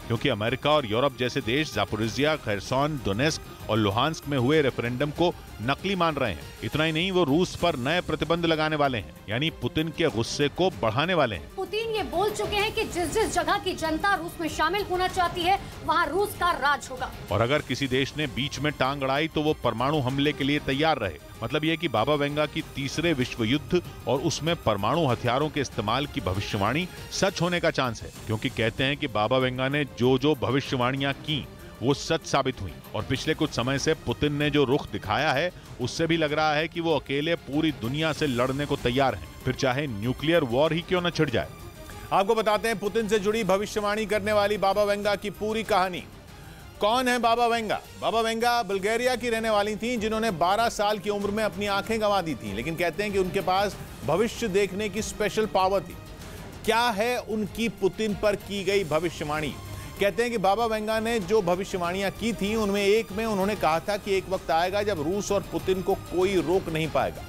क्योंकि अमेरिका और यूरोप जैसे देश जापोरिजिया, खैरसॉन, डोनेस्क और लुहांस्क में हुए रेफरेंडम को नकली मान रहे हैं। इतना ही नहीं, वो रूस पर नए प्रतिबंध लगाने वाले हैं, यानी पुतिन के गुस्से को बढ़ाने वाले हैं। पुतिन ये बोल चुके हैं कि जिस जिस जगह की जनता रूस में शामिल होना चाहती है वहाँ रूस का राज होगा, और अगर किसी देश ने बीच में टांग अड़ाई तो वो परमाणु हमले के लिए तैयार रहे। मतलब ये कि बाबा वेंगा की तीसरे विश्व युद्ध और उसमें परमाणु हथियारों के इस्तेमाल की भविष्यवाणी सच होने का चांस है, क्योंकि कहते हैं कि बाबा वेंगा ने जो भविष्यवाणियां की वो सच साबित हुई। और पिछले कुछ समय से पुतिन ने जो रुख दिखाया है उससे भी लग रहा है कि वो अकेले पूरी दुनिया से लड़ने को तैयार हैं, फिर चाहे न्यूक्लियर वॉर ही क्यों न छिड़ जाए। आपको बताते हैं पुतिन से जुड़ी भविष्यवाणी करने वाली बाबा वेंगा की पूरी कहानी। कौन है बाबा वेंगा? बाबा वेंगा बुल्गारिया की रहने वाली थी, जिन्होंने 12 साल की उम्र में अपनी आंखें गंवा दी थी, लेकिन कहते हैं कि उनके पास भविष्य देखने की स्पेशल पावर थी। क्या है उनकी पुतिन पर की गई भविष्यवाणी? कहते हैं कि बाबा वेंगा ने जो भविष्यवाणियां की थी उनमें एक में उन्होंने कहा था कि एक वक्त आएगा जब रूस और पुतिन को कोई रोक नहीं पाएगा।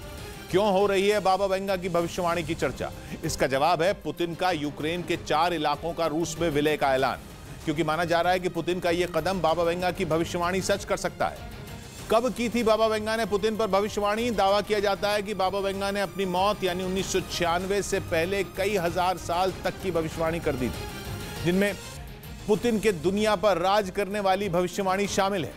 क्यों हो रही है बाबा वेंगा की भविष्यवाणी की चर्चा? इसका जवाब है पुतिन का यूक्रेन के 4 इलाकों का रूस में विलय का ऐलान, क्योंकि माना जा रहा है कि पुतिन का यह कदम बाबा वेंगा की भविष्यवाणी सच कर सकता है। कब की थी बाबा वेंगा ने पुतिन पर भविष्यवाणी? दावा किया जाता है कि बाबा वेंगा ने अपनी मौत यानी 1996 से पहले कई हजार साल तक की भविष्यवाणी कर दी थी, जिनमें पुतिन के दुनिया पर राज करने वाली भविष्यवाणी शामिल है।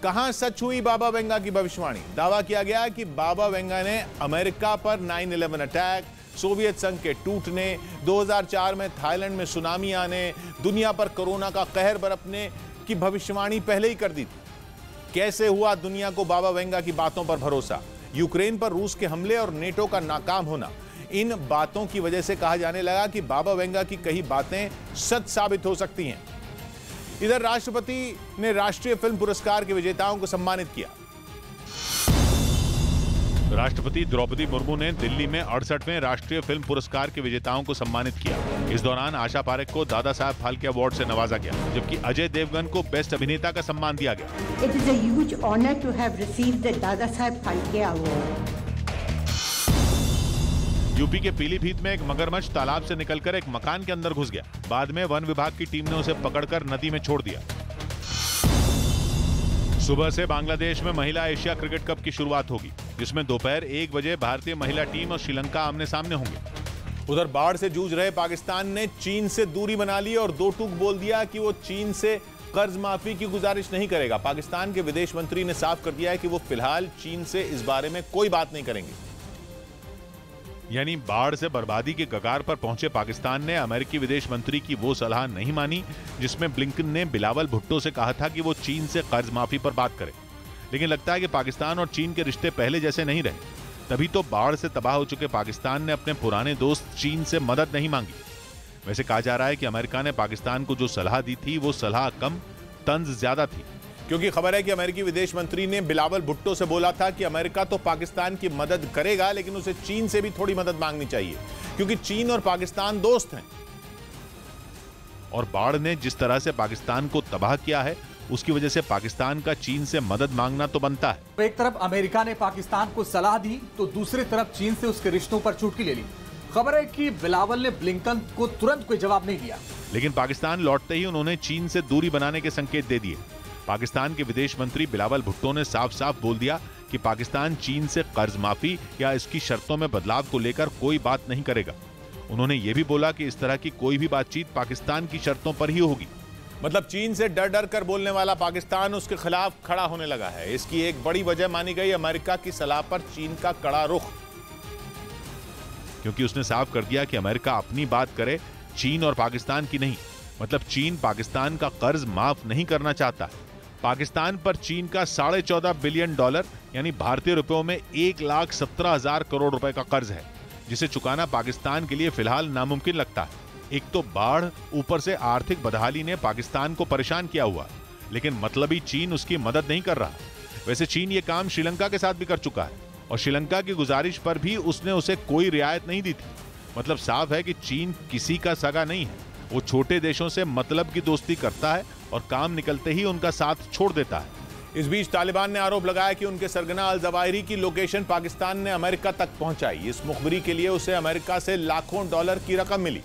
कहां सच हुई बाबा वेंगा की भविष्यवाणी? दावा किया गया कि बाबा वेंगा ने अमेरिका पर 9/11 अटैक, सोवियत संघ के टूटने, 2004 में थाईलैंड में सुनामी आने, दुनिया पर कोरोना का कहर बरपने की भविष्यवाणी पहले ही कर दी थी। कैसे हुआ दुनिया को बाबा वेंगा की बातों पर भरोसा? यूक्रेन पर रूस के हमले और नेटो का नाकाम होना, इन बातों की वजह से कहा जाने लगा कि बाबा वेंगा की कही बातें सच साबित हो सकती हैं। इधर राष्ट्रपति ने राष्ट्रीय फिल्म पुरस्कार के विजेताओं को सम्मानित किया। राष्ट्रपति द्रौपदी मुर्मू ने दिल्ली में 68वें राष्ट्रीय फिल्म पुरस्कार के विजेताओं को सम्मानित किया। इस दौरान आशा पारेख को दादा साहब फाल्के अवार्ड से नवाजा गया, जबकि अजय देवगन को बेस्ट अभिनेता का सम्मान दिया गया। It is a huge honor to have received the Dada Saheb Phalke Award. UP के पीलीभीत में एक मगरमच्छ तालाब से निकलकर एक मकान के अंदर घुस गया। बाद में वन विभाग की टीम ने उसे पकड़कर नदी में छोड़ दिया। सुबह से बांग्लादेश में महिला एशिया क्रिकेट कप की शुरुआत होगी, जिसमें दोपहर 1 बजे भारतीय महिला टीम और श्रीलंका आमने सामने होंगे। उधर बाढ़ से जूझ रहे पाकिस्तान ने चीन से दूरी बना ली और 2 टूक बोल दिया कि वो चीन से कर्ज माफी की गुजारिश नहीं करेगा। पाकिस्तान के विदेश मंत्री ने साफ कर दिया है कि वो फिलहाल चीन से इस बारे में कोई बात नहीं करेंगे। यानी बाढ़ से बर्बादी के कगार पर पहुंचे पाकिस्तान ने अमेरिकी विदेश मंत्री की वो सलाह नहीं मानी जिसमें ब्लिंकन ने बिलावल भुट्टो से कहा था कि वो चीन से कर्ज माफी पर बात करे। लेकिन लगता है कि पाकिस्तान और चीन के रिश्ते पहले जैसे नहीं रहे, तभी तो बाढ़ से तबाह हो चुके पाकिस्तान ने अपने पुराने दोस्त चीन से मदद नहीं मांगी। वैसे कहा जा रहा है कि अमेरिका ने पाकिस्तान को जो सलाह दी थी वो सलाह कम तंज ज्यादा थी, क्योंकि खबर है कि अमेरिकी विदेश मंत्री ने बिलावल भुट्टो से बोला था कि अमेरिका तो पाकिस्तान की मदद करेगा, लेकिन उसे चीन से भी थोड़ी मदद मांगनी चाहिए, क्योंकि चीन और पाकिस्तान दोस्त हैं। और बाढ़ ने जिस तरह से पाकिस्तान को तबाह किया है, उसकी वजह से पाकिस्तान का चीन से मदद मांगना तो बनता है। तो एक तरफ अमेरिका ने पाकिस्तान को सलाह दी तो दूसरी तरफ चीन से उसके रिश्तों पर चुटकी ले ली। खबर है कि बिलावल ने ब्लिंकन को तुरंत कोई जवाब नहीं दिया, लेकिन पाकिस्तान लौटते ही उन्होंने चीन से दूरी बनाने के संकेत दे दिए। पाकिस्तान के विदेश मंत्री बिलावल भुट्टो ने साफ साफ बोल दिया कि पाकिस्तान चीन से कर्ज माफी या इसकी शर्तों में बदलाव को लेकर कोई बात नहीं करेगा। उन्होंने ये भी बोला कि इस तरह की कोई भी बातचीत पाकिस्तान की शर्तों पर ही होगी। मतलब चीन से डर डर कर बोलने वाला पाकिस्तान उसके खिलाफ खड़ा होने लगा है। इसकी एक बड़ी वजह मानी गई अमेरिका की सलाह पर चीन का कड़ा रुख, क्योंकि उसने साफ कर दिया कि अमेरिका अपनी बात करे, चीन और पाकिस्तान की नहीं। मतलब चीन पाकिस्तान का कर्ज माफ नहीं करना चाहता। पाकिस्तान पर चीन का $14.5 बिलियन यानी भारतीय रुपयों में 1,17,000 करोड़ रुपए का कर्ज है, जिसे चुकाना पाकिस्तान के लिए फिलहाल नामुमकिन लगता है। एक तो बाढ़, ऊपर से आर्थिक बदहाली ने पाकिस्तान को परेशान किया हुआ, लेकिन मतलबी चीन उसकी मदद नहीं कर रहा। वैसे चीन ये काम श्रीलंका के साथ भी कर चुका है और श्रीलंका की गुजारिश पर भी उसने उसे कोई रियायत नहीं दी थी। मतलब साफ है कि चीन किसी का सगा नहीं है। वो छोटे देशों से मतलब की दोस्ती करता है और काम निकलते ही उनका साथ छोड़ देता है। इस बीच तालिबान ने आरोप लगाया कि उनके सरगना अल जवाहिरी की लोकेशन पाकिस्तान ने अमेरिका तक पहुंचाई। इस मुखबिरी के लिए उसे अमेरिका से लाखों डॉलर की रकम मिली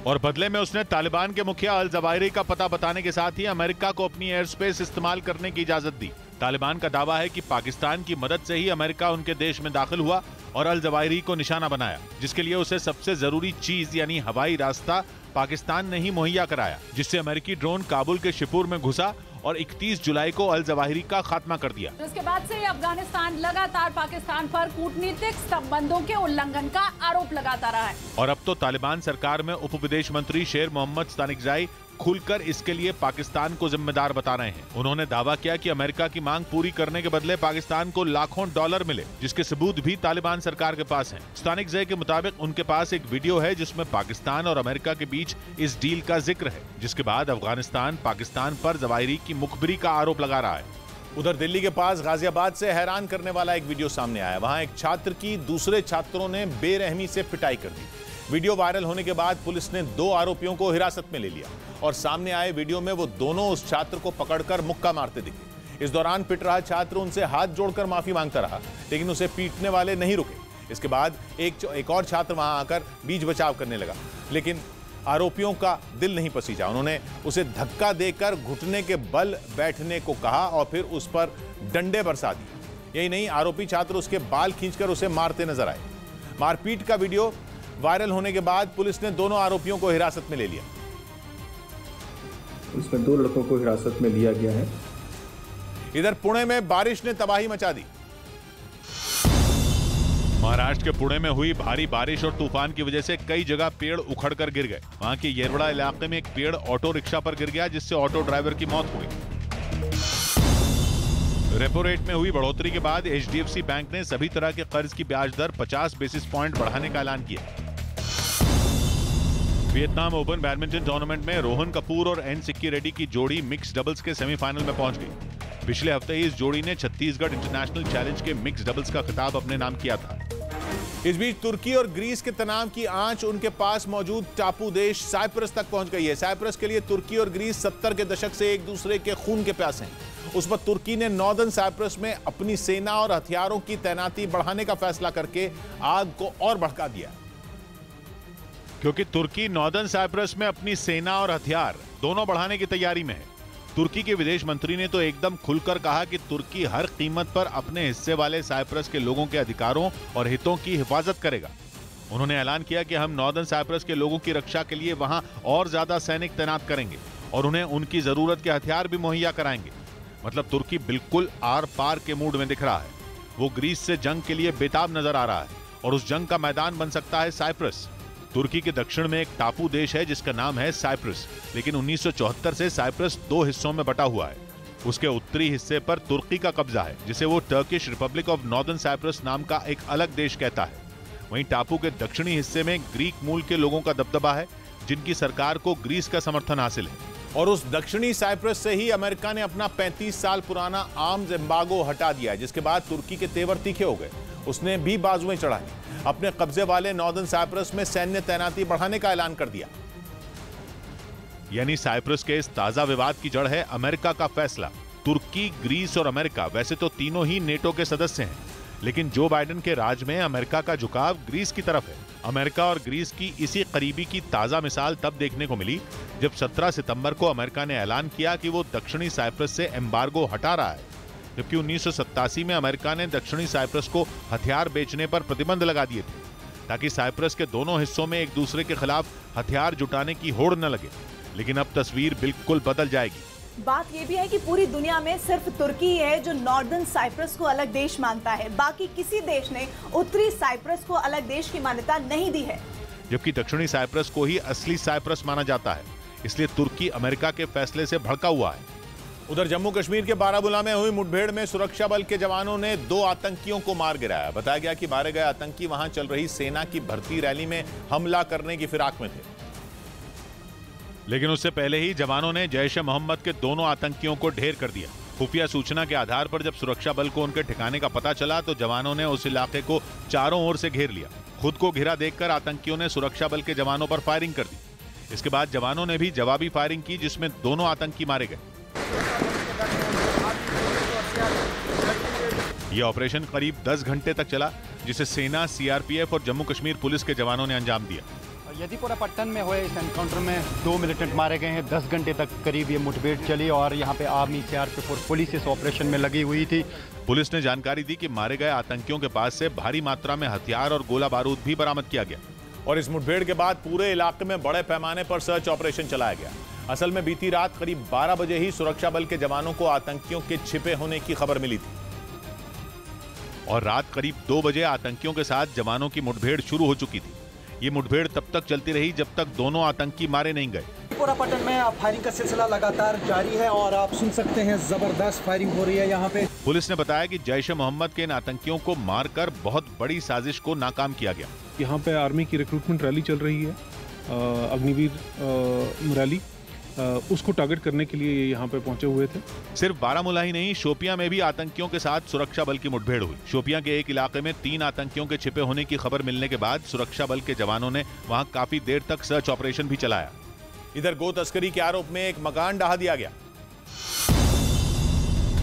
और बदले में उसने तालिबान के मुखिया अल जवाहिरी का पता बताने के साथ ही अमेरिका को अपनी एयर स्पेस इस्तेमाल करने की इजाजत दी। तालिबान का दावा है कि पाकिस्तान की मदद से ही अमेरिका उनके देश में दाखिल हुआ और अल जवाहिरी को निशाना बनाया, जिसके लिए उसे सबसे जरूरी चीज यानी हवाई रास्ता पाकिस्तान ने ही मुहैया कराया, जिससे अमेरिकी ड्रोन काबुल के शिपुर में घुसा और 31 जुलाई को अल जवाहिरी का खात्मा कर दिया। इसके बाद से अफगानिस्तान लगातार पाकिस्तान पर कूटनीतिक संबंधों के उल्लंघन का आरोप लगाता रहा है। और अब तो तालिबान सरकार में उप विदेश मंत्री शेर मोहम्मद स्तानिकजाई खुलकर इसके लिए पाकिस्तान को जिम्मेदार बता रहे हैं। उन्होंने दावा किया कि अमेरिका की मांग पूरी करने के बदले पाकिस्तान को लाखों डॉलर मिले, जिसके सबूत भी तालिबान सरकार के पास हैं। स्तानिकजाई के मुताबिक उनके पास एक वीडियो है जिसमें पाकिस्तान और अमेरिका के बीच इस डील का जिक्र है, जिसके बाद अफगानिस्तान पाकिस्तान पर जवाहिरी की मुखबिरी का आरोप लगा रहा है। उधर दिल्ली के पास गाजियाबाद से हैरान करने वाला एक वीडियो सामने आया। वहां एक छात्र की दूसरे छात्रों ने बेरहमी से पिटाई कर दी। वीडियो वायरल होने के बाद पुलिस ने 2 आरोपियों को हिरासत में ले लिया और सामने आए वीडियो में वो दोनों उस छात्र को पकड़कर मुक्का मारते दिखे। इस दौरान पिट रहा छात्र उनसे हाथ जोड़कर माफी मांगता रहा, लेकिन उसे पीटने वाले नहीं रुके। इसके बाद एक और छात्र वहां आकर बीच बचाव करने लगा, लेकिन आरोपियों का दिल नहीं पसीजा। उन्होंने उसे धक्का देकर घुटने के बल बैठने को कहा और फिर उस पर डंडे बरसा दिए। यही नहीं, आरोपी छात्र उसके बाल खींचकर उसे मारते नजर आए। मारपीट का वीडियो वायरल होने के बाद पुलिस ने दोनों आरोपियों को हिरासत में ले लिया। इसमें 2 लड़कों को हिरासत में लिया गया है। इधर पुणे में बारिश ने तबाही मचा दी। महाराष्ट्र के पुणे में हुई भारी बारिश और तूफान की वजह से कई जगह पेड़ उखड़कर गिर गए। वहां के येरवड़ा इलाके में एक पेड़ ऑटो रिक्शा पर गिर गया, जिससे ऑटो ड्राइवर की मौत हो गई। रेपो रेट में हुई बढ़ोतरी के बाद HDFC बैंक ने सभी तरह के कर्ज की ब्याज दर 50 बेसिस पॉइंट बढ़ाने का ऐलान किया। वियतनाम ओपन बैडमिंटन टूर्नामेंट में रोहन कपूर और एन सिक्की रेड्डी की जोड़ी मिक्स डबल्स के सेमीफाइनल में पहुंच गई। पिछले हफ्ते ही इस जोड़ी ने छत्तीसगढ़ इंटरनेशनल चैलेंज के मिक्स डबल्स का खिताब अपने नाम किया था। इस बीच तुर्की और ग्रीस के तनाव की आंच उनके पास मौजूद टापू देश साइप्रस तक पहुंच गई है। साइप्रस के लिए तुर्की और ग्रीस 70 के दशक से एक दूसरे के खून के प्यासे हैं। उस पर तुर्की ने नॉर्दर्न साइप्रस में अपनी सेना और हथियारों की तैनाती बढ़ाने का फैसला करके आग को और भड़का दिया, क्योंकि तुर्की नॉर्दर्न साइप्रस में अपनी सेना और हथियार दोनों बढ़ाने की तैयारी में है। तुर्की के विदेश मंत्री ने तो एकदम खुलकर कहा कि तुर्की हर कीमत पर अपने हिस्से वाले साइप्रस के लोगों के अधिकारों और हितों की हिफाजत करेगा। उन्होंने ऐलान किया कि हम नॉर्दर्न साइप्रस के लोगों की रक्षा के लिए वहां और ज्यादा सैनिक तैनात करेंगे और उन्हें उनकी जरूरत के हथियार भी मुहैया कराएंगे। मतलब तुर्की बिल्कुल आर पार के मूड में दिख रहा है। वो ग्रीस से जंग के लिए बेताब नजर आ रहा है और उस जंग का मैदान बन सकता है साइप्रस। तुर्की के दक्षिण में एक टापू देश है जिसका नाम है साइप्रस, लेकिन 1974 से साइप्रस 2 हिस्सों में बटा हुआ है। उसके उत्तरी हिस्से पर तुर्की का कब्जा है, जिसे वो Turkish Republic of Northern Cyprus नाम का एक अलग देश कहता है। वहीं टापू के दक्षिणी हिस्से में ग्रीक मूल के लोगों का दबदबा है, जिनकी सरकार को ग्रीस का समर्थन हासिल है। और उस दक्षिणी साइप्रस से ही अमेरिका ने अपना 35 साल पुराना आर्म्स एम्बार्गो हटा दिया, जिसके बाद तुर्की के तेवर तीखे हो गए। उसने भी बाजुएं चढ़ाई, अपने कब्जे वाले नॉर्दर्न साइप्रस में सैन्य तैनाती बढ़ाने का ऐलान कर दिया। यानी साइप्रस के इस ताजा विवाद की जड़ है अमेरिका का फैसला। तुर्की, ग्रीस और अमेरिका वैसे तो तीनों ही नेटो के सदस्य हैं, लेकिन जो बाइडेन के राज में अमेरिका का झुकाव ग्रीस की तरफ है। अमेरिका और ग्रीस की इसी करीबी की ताजा मिसाल तब देखने को मिली जब 17 सितंबर को अमेरिका ने ऐलान किया कि वो दक्षिणी साइप्रस से एम्बार्गो हटा रहा है, जबकि 1987 में अमेरिका ने दक्षिणी साइप्रस को हथियार बेचने पर प्रतिबंध लगा दिए थे, ताकि साइप्रस के दोनों हिस्सों में एक दूसरे के खिलाफ हथियार जुटाने की होड़ न लगे। लेकिन अब तस्वीर बिल्कुल बदल जाएगी। बात यह भी है कि पूरी दुनिया में सिर्फ तुर्की ही है जो नॉर्दर्न साइप्रस को अलग देश मानता है। बाकी किसी देश ने उत्तरी साइप्रस को अलग देश की मान्यता नहीं दी है, जबकि दक्षिणी साइप्रस को ही असली साइप्रस माना जाता है। इसलिए तुर्की अमेरिका के फैसले से भड़का हुआ है। उधर जम्मू कश्मीर के बारामूला में हुई मुठभेड़ में सुरक्षा बल के जवानों ने 2 आतंकियों को मार गिराया। बताया गया कि मारे गए आतंकी वहां चल रही सेना की भर्ती रैली में हमला करने की फिराक में थे, लेकिन उससे पहले ही जवानों ने जैश-ए-मोहम्मद के दोनों आतंकियों को ढेर कर दिया। खुफिया सूचना के आधार पर जब सुरक्षा बल को उनके ठिकाने का पता चला तो जवानों ने उस इलाके को चारों ओर से घेर लिया। खुद को घिरा देखकर आतंकियों ने सुरक्षा बल के जवानों पर फायरिंग कर दी। इसके बाद जवानों ने भी जवाबी फायरिंग की, जिसमें दोनों आतंकी मारे गए। यह ऑपरेशन करीब 10 घंटे तक चला, जिसे सेना, सीआरपीएफ और जम्मू कश्मीर पुलिस के जवानों ने अंजाम दिया। यदीपुरा पट्टन में हुए इस एनकाउंटर में 2 मिलिटेंट मारे गए हैं। 10 घंटे तक करीब ये मुठभेड़ चली और यहाँ पे आर्मी, सीआरपीएफ और पुलिस इस ऑपरेशन में लगी हुई थी। पुलिस ने जानकारी दी कि मारे गए आतंकियों के पास से भारी मात्रा में हथियार और गोला बारूद भी बरामद किया गया। और इस मुठभेड़ के बाद पूरे इलाके में बड़े पैमाने पर सर्च ऑपरेशन चलाया गया। असल में बीती रात करीब 12 बजे ही सुरक्षा बल के जवानों को आतंकियों के छिपे होने की खबर मिली थी और रात करीब 2 बजे आतंकियों के साथ जवानों की मुठभेड़ शुरू हो चुकी थी। ये मुठभेड़ तब तक चलती रही जब तक दोनों आतंकी मारे नहीं गए। यदीपुरा पट्टन में फायरिंग का सिलसिला लगातार जारी है और आप सुन सकते हैं जबरदस्त फायरिंग हो रही है यहाँ पे। पुलिस ने बताया कि जैश-ए-मोहम्मद के इन आतंकियों को मारकर बहुत बड़ी साजिश को नाकाम किया गया। यहाँ पे आर्मी की रिक्रूटमेंट रैली चल रही है, अग्निवीर रैली, उसको टारगेट करने के लिए यहाँ पे पहुंचे हुए थे। सिर्फ बारामूला ही नहीं, शोपियां में भी आतंकियों के साथ सुरक्षा बल की मुठभेड़ हुई। शोपियां के एक इलाके में 3 आतंकियों के छिपे होने की खबर मिलने के बाद सुरक्षा बल के जवानों ने वहां काफी देर तक सर्च ऑपरेशन भी चलाया। इधर गो तस्करी के आरोप में एक मकान ढहा दिया गया।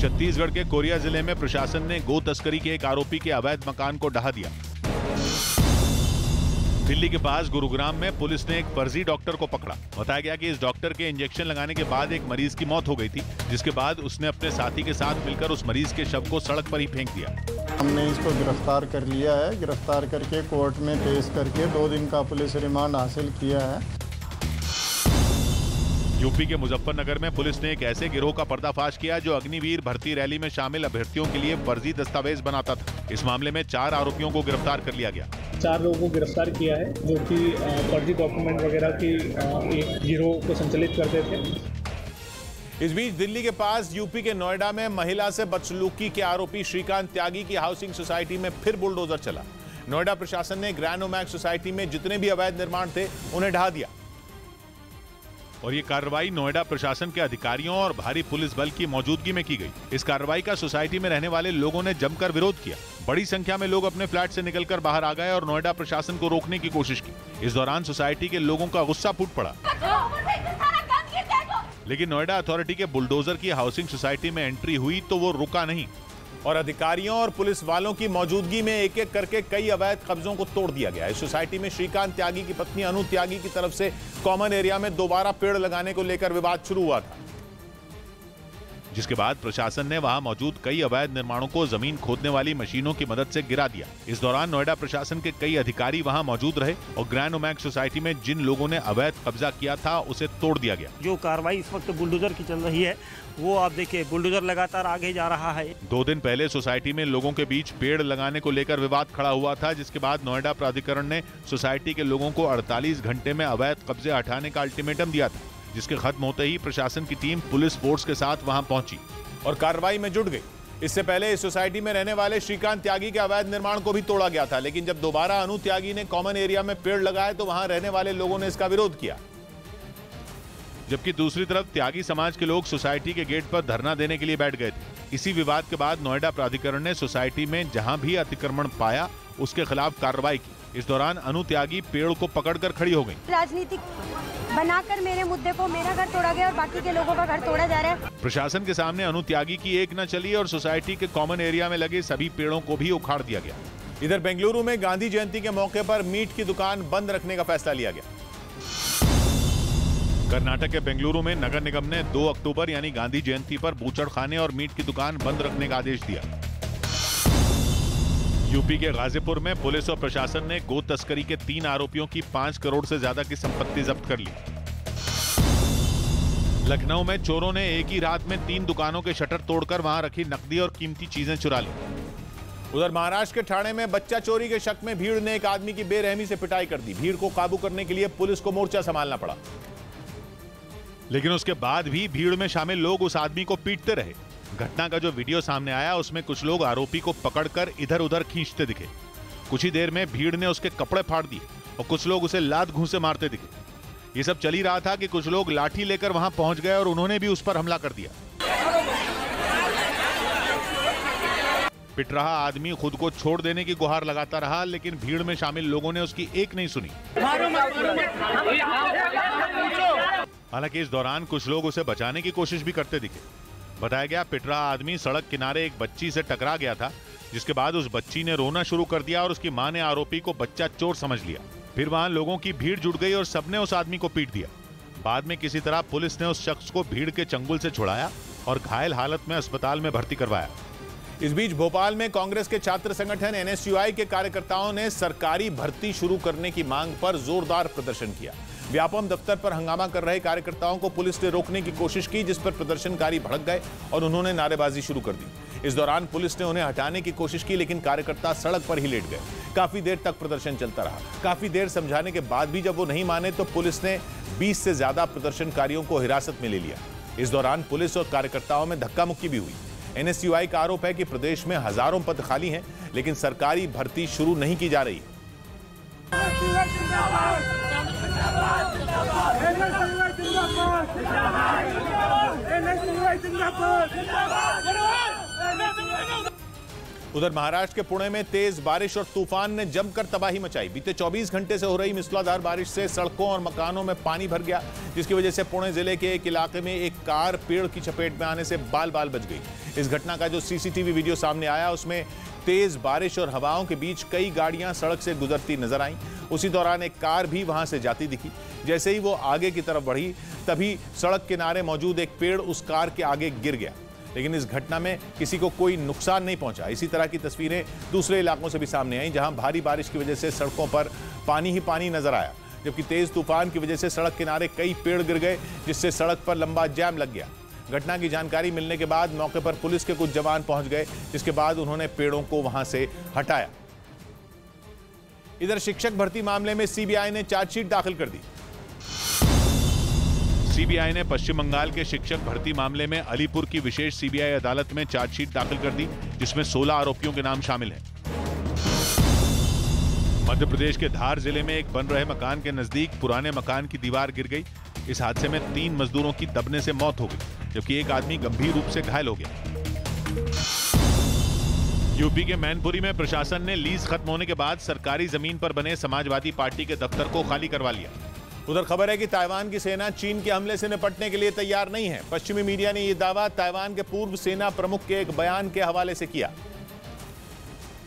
छत्तीसगढ़ के कोरिया जिले में प्रशासन ने गो तस्करी के एक आरोपी के अवैध मकान को ढहा दिया। दिल्ली के पास गुरुग्राम में पुलिस ने एक फर्जी डॉक्टर को पकड़ा। बताया गया कि इस डॉक्टर के इंजेक्शन लगाने के बाद एक मरीज की मौत हो गई थी, जिसके बाद उसने अपने साथी के साथ मिलकर उस मरीज के शव को सड़क पर ही फेंक दिया। हमने इसको गिरफ्तार कर लिया है। गिरफ्तार करके कोर्ट में पेश करके 2 दिन का पुलिस रिमांड हासिल किया है। यूपी के मुजफ्फरनगर में पुलिस ने एक ऐसे गिरोह का पर्दाफाश किया जो अग्निवीर भर्ती रैली में शामिल अभ्यर्थियों के लिए फर्जी दस्तावेज बनाता था। इस मामले में 4 आरोपियों को गिरफ्तार कर लिया गया। 4 लोगों को गिरफ्तार किया है जो कि फर्जी डॉक्यूमेंट वगैरह की एक गिरोह को संचालित करते थे। इस बीच दिल्ली के पास यूपी के नोएडा में महिला से बदसलूकी के आरोपी श्रीकांत त्यागी की हाउसिंग सोसाइटी में फिर बुलडोजर चला। नोएडा प्रशासन ने ग्रैनोमैक्स सोसाइटी में जितने भी अवैध निर्माण थे उन्हें ढहा दिया और ये कार्रवाई नोएडा प्रशासन के अधिकारियों और भारी पुलिस बल की मौजूदगी में की गई। इस कार्रवाई का सोसाइटी में रहने वाले लोगों ने जमकर विरोध किया। बड़ी संख्या में लोग अपने फ्लैट से निकलकर बाहर आ गए और नोएडा प्रशासन को रोकने की कोशिश की। इस दौरान सोसाइटी के लोगों का गुस्सा फूट पड़ा, लेकिन नोएडा अथॉरिटी के बुलडोजर की हाउसिंग सोसाइटी में एंट्री हुई तो वो रुका नहीं और अधिकारियों और पुलिस वालों की मौजूदगी में एक एक करके कई अवैध कब्जों को तोड़ दिया गया। इस सोसाइटी में श्रीकांत त्यागी की पत्नी अनु त्यागी की तरफ से कॉमन एरिया में दोबारा पेड़ लगाने को लेकर विवाद शुरू हुआ था, जिसके बाद प्रशासन ने वहां मौजूद कई अवैध निर्माणों को जमीन खोदने वाली मशीनों की मदद से गिरा दिया। इस दौरान नोएडा प्रशासन के कई अधिकारी वहां मौजूद रहे और ग्रैनोमैक्स सोसाइटी में जिन लोगों ने अवैध कब्जा किया था उसे तोड़ दिया गया। जो कार्रवाई इस वक्त बुलडोजर की चल रही है वो आप देखिए, बुलडोजर लगातार आगे जा रहा है। 2 दिन पहले सोसाइटी में लोगों के बीच पेड़ लगाने को लेकर विवाद खड़ा हुआ था, जिसके बाद नोएडा प्राधिकरण ने सोसाइटी के लोगों को 48 घंटे में अवैध कब्जे हटाने का अल्टीमेटम दिया था, जिसके खत्म होते ही प्रशासन की टीम पुलिस फोर्स के साथ वहां पहुंची और कार्रवाई में जुट गई। इससे पहले इस सोसाइटी में रहने वाले श्रीकांत त्यागी के अवैध निर्माण को भी तोड़ा गया था, लेकिन जब दोबारा अनु त्यागी ने कॉमन एरिया में पेड़ लगाए तो वहां रहने वाले लोगों ने इसका विरोध किया। जबकि दूसरी तरफ त्यागी समाज के लोग सोसाइटी के गेट पर धरना देने के लिए बैठ गए थे। इसी विवाद के बाद नोएडा प्राधिकरण ने सोसाइटी में जहां भी अतिक्रमण पाया उसके खिलाफ कार्रवाई की। इस दौरान अनु त्यागी पेड़ को पकड़कर खड़ी हो गई। राजनीतिक बनाकर मेरे मुद्दे को मेरा घर तोड़ा गया और बाकी के लोगों का घर तोड़ा जा रहा है। प्रशासन के सामने अनु त्यागी की एक न चली और सोसाइटी के कॉमन एरिया में लगे सभी पेड़ों को भी उखाड़ दिया गया। इधर बेंगलुरु में गांधी जयंती के मौके पर मीट की दुकान बंद रखने का फैसला लिया गया। कर्नाटक के बेंगलुरु में नगर निगम ने 2 अक्टूबर यानी गांधी जयंती पर बूचड़खाने और मीट की दुकान बंद रखने का आदेश दिया। यूपी के गाजीपुर में पुलिस और प्रशासन ने गो तस्करी के 3 आरोपियों की 5 करोड़ से ज्यादा की संपत्ति जब्त कर ली। लखनऊ में चोरों ने एक ही रात में 3 दुकानों के शटर तोड़कर वहां रखी नकदी और कीमती चीजें चुरा ली। उधर महाराष्ट्र के ठाणे में बच्चा चोरी के शक में भीड़ ने एक आदमी की बेरहमी से पिटाई कर दी। भीड़ को काबू करने के लिए पुलिस को मोर्चा संभालना पड़ा। लेकिन उसके बाद भी भीड़ में शामिल लोग उस आदमी को पीटते रहे। घटना का जो वीडियो सामने आया उसमें कुछ लोग आरोपी को पकड़कर इधर उधर खींचते दिखे। कुछ ही देर में भीड़ ने उसके कपड़े फाड़ दिए और कुछ लोग उसे लात घूंसे मारते दिखे। ये सब चल ही रहा था कि कुछ लोग लाठी लेकर वहां पहुंच गए और उन्होंने भी उस पर हमला कर दिया। पिट रहा आदमी खुद को छोड़ देने की गुहार लगाता रहा, लेकिन भीड़ में शामिल लोगों ने उसकी एक नहीं सुनी। हालांकि इस दौरान कुछ लोग उसे बचाने की कोशिश भी करते दिखे। बताया गया पिट रहा आदमी सड़क किनारे एक बच्ची से टकरा गया था, जिसके बाद उस बच्ची ने रोना शुरू कर दिया और उसकी मां ने आरोपी को बच्चा चोर समझ लिया। फिर वहां लोगों की भीड़ जुट गई और सबने उस आदमी को पीट दिया। बाद में किसी तरह पुलिस ने उस शख्स को भीड़ के चंगुल से छुड़ाया और घायल हालत में अस्पताल में भर्ती करवाया। इस बीच भोपाल में कांग्रेस के छात्र संगठन एनएसयूआई के कार्यकर्ताओं ने सरकारी भर्ती शुरू करने की मांग पर जोरदार प्रदर्शन किया। व्यापम दफ्तर पर हंगामा कर रहे कार्यकर्ताओं को पुलिस ने रोकने की कोशिश की, जिस पर प्रदर्शनकारी भड़क गए और उन्होंने नारेबाजी शुरू कर दी। इस दौरान पुलिस ने उन्हें हटाने की कोशिश की, लेकिन कार्यकर्ता सड़क पर ही लेट गए। काफी देर तक प्रदर्शन चलता रहा। काफी देर समझाने के बाद भी जब वो नहीं माने तो पुलिस ने 20 से ज्यादा प्रदर्शनकारियों को हिरासत में ले लिया। इस दौरान पुलिस और कार्यकर्ताओं में धक्का मुक्की भी हुई। एनएसयूआई का आरोप है कि प्रदेश में हजारों पद खाली हैं, लेकिन सरकारी भर्ती शुरू नहीं की जा रही है। उधर महाराष्ट्र के पुणे में तेज बारिश और तूफान ने जमकर तबाही मचाई। बीते 24 घंटे से हो रही मूसलाधार बारिश से सड़कों और मकानों में पानी भर गया, जिसकी वजह से पुणे जिले के एक इलाके में एक कार पेड़ की चपेट में आने से बाल बाल बच गई। इस घटना का जो सीसीटीवी वीडियो सामने आया उसमें तेज बारिश और हवाओं के बीच कई गाड़ियां सड़क से गुजरती नजर आईं। उसी दौरान एक कार भी वहां से जाती दिखी। जैसे ही वो आगे की तरफ बढ़ी, तभी सड़क किनारे मौजूद एक पेड़ उस कार के आगे गिर गया, लेकिन इस घटना में किसी को कोई नुकसान नहीं पहुंचा। इसी तरह की तस्वीरें दूसरे इलाकों से भी सामने आई, जहां भारी बारिश की वजह से सड़कों पर पानी ही पानी नजर आया, जबकि तेज तूफान की वजह से सड़क किनारे कई पेड़ गिर गए, जिससे सड़क पर लंबा जाम लग गया। घटना की जानकारी मिलने के बाद मौके पर पुलिस के कुछ जवान पहुंच गए, जिसके बाद उन्होंने पेड़ों को वहां से हटाया। इधर शिक्षक भर्ती मामले में सीबीआई ने चार्जशीट दाखिल कर दी। सीबीआई ने पश्चिम बंगाल के शिक्षक भर्ती मामले में अलीपुर की विशेष सीबीआई अदालत में चार्जशीट दाखिल कर दी, जिसमें 16 आरोपियों के नाम शामिल हैं। मध्य प्रदेश के धार जिले में एक बन रहे मकान के नजदीक पुराने मकान की दीवार गिर गई। इस हादसे में 3 मजदूरों की दबने से मौत हो गई, जबकि एक आदमी गंभीर रूप से घायल हो गया। यूपी के मैनपुरी में प्रशासन ने लीज खत्म होने के बाद सरकारी जमीन पर बने समाजवादी पार्टी के दफ्तर को खाली करवा लिया। उधर खबर है कि ताइवान की सेना चीन के हमले से निपटने के लिए तैयार नहीं है। पश्चिमी मीडिया ने यह दावा ताइवान के पूर्व सेना प्रमुख के एक बयान के हवाले से किया,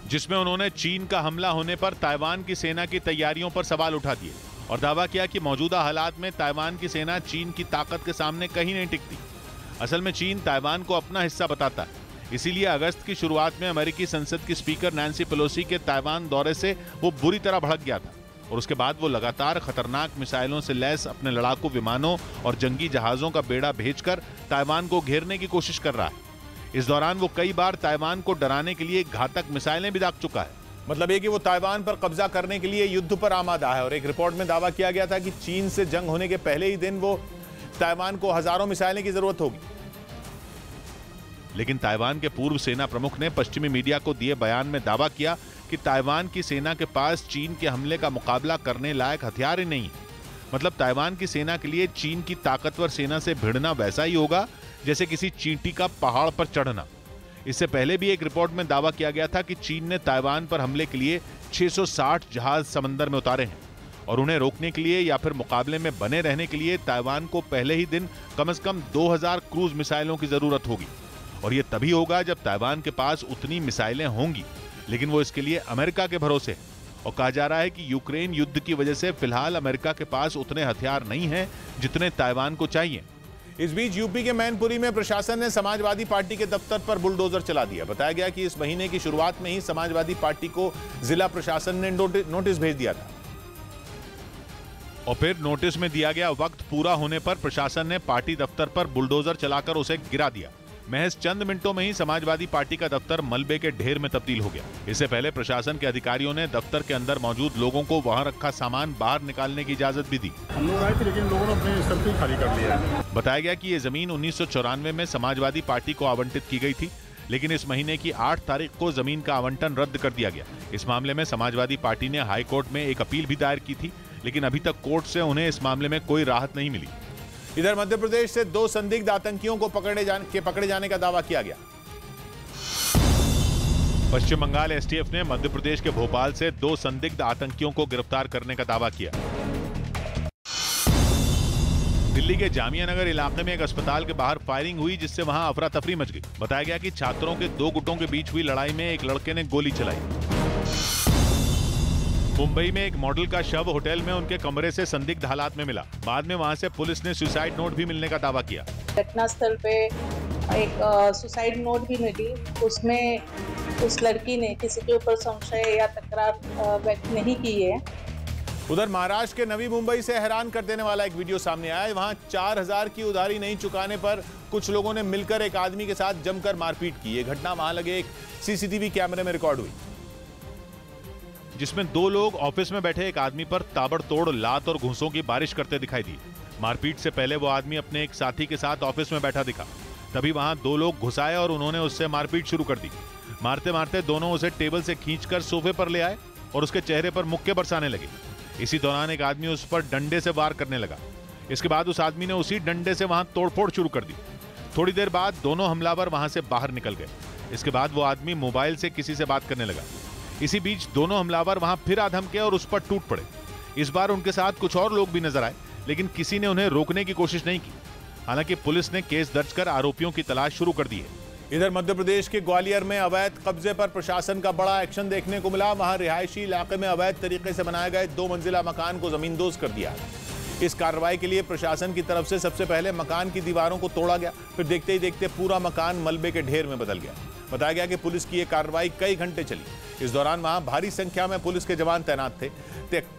जिसमें उन्होंने चीन का हमला होने पर ताइवान की सेना की तैयारियों पर सवाल उठा दिए और दावा किया कि मौजूदा हालात में ताइवान की सेना चीन की ताकत के सामने कहीं नहीं टिकती। असल में चीन ताइवान को अपना हिस्सा बताता है, इसीलिए अगस्त की शुरुआत में अमेरिकी संसद की स्पीकर नैन्सी पेलोसी के ताइवान दौरे से वो बुरी तरह भड़क गया था और उसके बाद वो लगातार खतरनाक मिसाइलों से लैस अपने लड़ाकू विमानों और जंगी जहाजों का बेड़ा भेजकर ताइवान को घेरने की कोशिश कर रहा है। इस दौरान वो कई बार ताइवान को डराने के लिए घातक मिसाइलें भी दाग चुका है। मतलब ये कि वो ताइवान पर कब्जा करने के लिए युद्ध पर आमादा है और एक रिपोर्ट में दावा किया गया था कि चीन से जंग होने के पहले ही दिन वो ताइवान को हजारों मिसाइलें की जरूरत होगी। लेकिन ताइवान के पूर्व सेना प्रमुख ने पश्चिमी मीडिया को दिए बयान में दावा किया कि ताइवान की सेना के पास चीन के हमले का मुकाबला करने लायक हथियार ही नहीं है। मतलब ताइवान की सेना के लिए चीन की ताकतवर सेना से भिड़ना वैसा ही होगा जैसे किसी चींटी का पहाड़ पर चढ़ना। इससे पहले भी एक रिपोर्ट में दावा किया गया था कि चीन ने ताइवान पर हमले के लिए 660 जहाज समंदर में उतारे हैं और उन्हें रोकने के लिए या फिर मुकाबले में बने रहने के लिए ताइवान को पहले ही दिन कम से कम 2000 क्रूज मिसाइलों की जरूरत होगी और यह तभी होगा जब ताइवान के पास उतनी मिसाइलें होंगी, लेकिन वो इसके लिए अमेरिका के भरोसे है। और कहा जा रहा है कि यूक्रेन युद्ध की वजह से फिलहाल अमेरिका के पास उतने हथियार नहीं हैं जितने ताइवान को चाहिए। इस बीच यूपी के मैनपुरी में प्रशासन ने समाजवादी पार्टी के दफ्तर पर बुलडोजर चला दिया। बताया गया कि इस महीने की शुरुआत में ही समाजवादी पार्टी को जिला प्रशासन ने नोटिस भेज दिया था और फिर नोटिस में दिया गया वक्त पूरा होने पर प्रशासन ने पार्टी दफ्तर पर बुलडोजर चलाकर उसे गिरा दिया। महज चंद मिनटों में ही समाजवादी पार्टी का दफ्तर मलबे के ढेर में तब्दील हो गया। इससे पहले प्रशासन के अधिकारियों ने दफ्तर के अंदर मौजूद लोगों को वहां रखा सामान बाहर निकालने की इजाजत भी दी। हम लोग आए थे लेकिन लोगों ने अपने स्तर पे खाली कर लिया है। बताया गया कि ये जमीन 1994 में समाजवादी पार्टी को आवंटित की गई थी, लेकिन इस महीने की 8 तारीख को जमीन का आवंटन रद्द कर दिया गया। इस मामले में समाजवादी पार्टी ने हाई कोर्ट में एक अपील भी दायर की थी, लेकिन अभी तक कोर्ट से उन्हें इस मामले में कोई राहत नहीं मिली। इधर मध्य प्रदेश से 2 संदिग्ध आतंकियों को पकड़े जाने का दावा किया गया। पश्चिम बंगाल एसटीएफ ने मध्य प्रदेश के भोपाल से 2 संदिग्ध आतंकियों को गिरफ्तार करने का दावा किया। दिल्ली के जामिया नगर इलाके में एक अस्पताल के बाहर फायरिंग हुई, जिससे वहां अफरा तफरी मच गई। बताया गया कि छात्रों के 2 गुटों के बीच हुई लड़ाई में एक लड़के ने गोली चलाई। मुंबई में एक मॉडल का शव होटल में उनके कमरे से संदिग्ध हालात में मिला। बाद में वहां से पुलिस ने सुसाइड नोट भी मिलने का दावा किया। घटनास्थल पे एक सुसाइड नोट भी मिली, उसमें उस लड़की ने किसी के ऊपर संशय या तकरार व्यक्त नहीं की है। उधर महाराष्ट्र के नवी मुंबई से हैरान कर देने वाला एक वीडियो सामने आया। वहां 4000 की उधारी नहीं चुकाने पर कुछ लोगों ने मिलकर एक आदमी के साथ जमकर मारपीट की। यह घटना वहां लगे एक सीसीटीवी कैमरे में रिकॉर्ड हुई, जिसमें 2 लोग ऑफिस में बैठे एक आदमी पर ताबड़तोड़ लात और घूंसों की बारिश करते दिखाई दिए। मारपीट से पहले वो आदमी अपने एक साथी के साथ ऑफिस में बैठा दिखा। तभी वहां 2 लोग घुसाए और उन्होंने उससे मारपीट शुरू कर दी। मारते मारते दोनों उसे टेबल से खींचकर सोफे पर ले आए और उसके चेहरे पर मुक्के बरसाने लगे। इसी दौरान एक आदमी उस पर डंडे से वार करने लगा। इसके बाद उस आदमी ने उसी डंडे से वहां तोड़फोड़ शुरू कर दी। थोड़ी देर बाद दोनों हमलावर वहां से बाहर निकल गए। इसके बाद वो आदमी मोबाइल से किसी से बात करने लगा। इसी बीच दोनों हमलावर वहां फिर आ धमके और उस पर टूट पड़े। इस बार उनके साथ कुछ और लोग भी नजर आए, लेकिन किसी ने उन्हें रोकने की कोशिश नहीं की। हालांकि पुलिस ने केस दर्ज कर आरोपियों की तलाश शुरू कर दी है। इधर मध्य प्रदेश के ग्वालियर में अवैध कब्जे पर प्रशासन का बड़ा एक्शन देखने को मिला। वहां रिहायशी इलाके में अवैध तरीके से बनाए गए 2 मंजिला मकान को जमींदोज कर दिया। इस कार्रवाई के लिए प्रशासन की तरफ से सबसे पहले मकान की दीवारों को तोड़ा गया, फिर देखते ही देखते पूरा मकान मलबे के ढेर में बदल गया। बताया गया कि पुलिस की यह कार्रवाई कई घंटे चली। इस दौरान वहां भारी संख्या में पुलिस के जवान तैनात थे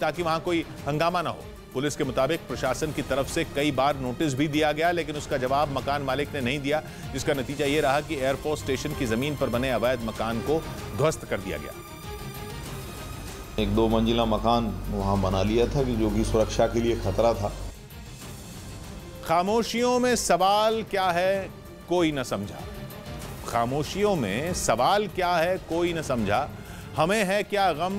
ताकि वहां कोई हंगामा ना हो। पुलिस के मुताबिक प्रशासन की तरफ से कई बार नोटिस भी दिया गया, लेकिन उसका जवाब मकान मालिक ने नहीं दिया, जिसका नतीजा ये रहा कि एयरफोर्स स्टेशन की जमीन पर बने अवैध मकान को ध्वस्त कर दिया गया। एक 2 मंजिला मकान वहां बना लिया था कि जो कि सुरक्षा के लिए खतरा था। खामोशियों में सवाल क्या है कोई न समझा। खामोशियों में सवाल क्या है कोई न समझा। हमें है क्या गम,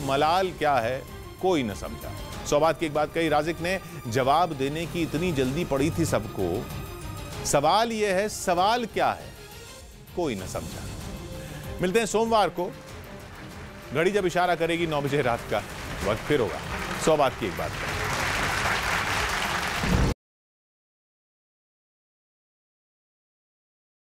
मलाल क्या है कोई न समझा। 100 बात की एक बात कही राजिक ने। जवाब देने की इतनी जल्दी पड़ी थी सबको। सवाल यह है, सवाल क्या है कोई न समझा। मिलते हैं सोमवार को। घड़ी जब इशारा करेगी 9 बजे रात का, वक्त फिर होगा 100 बात की एक बात।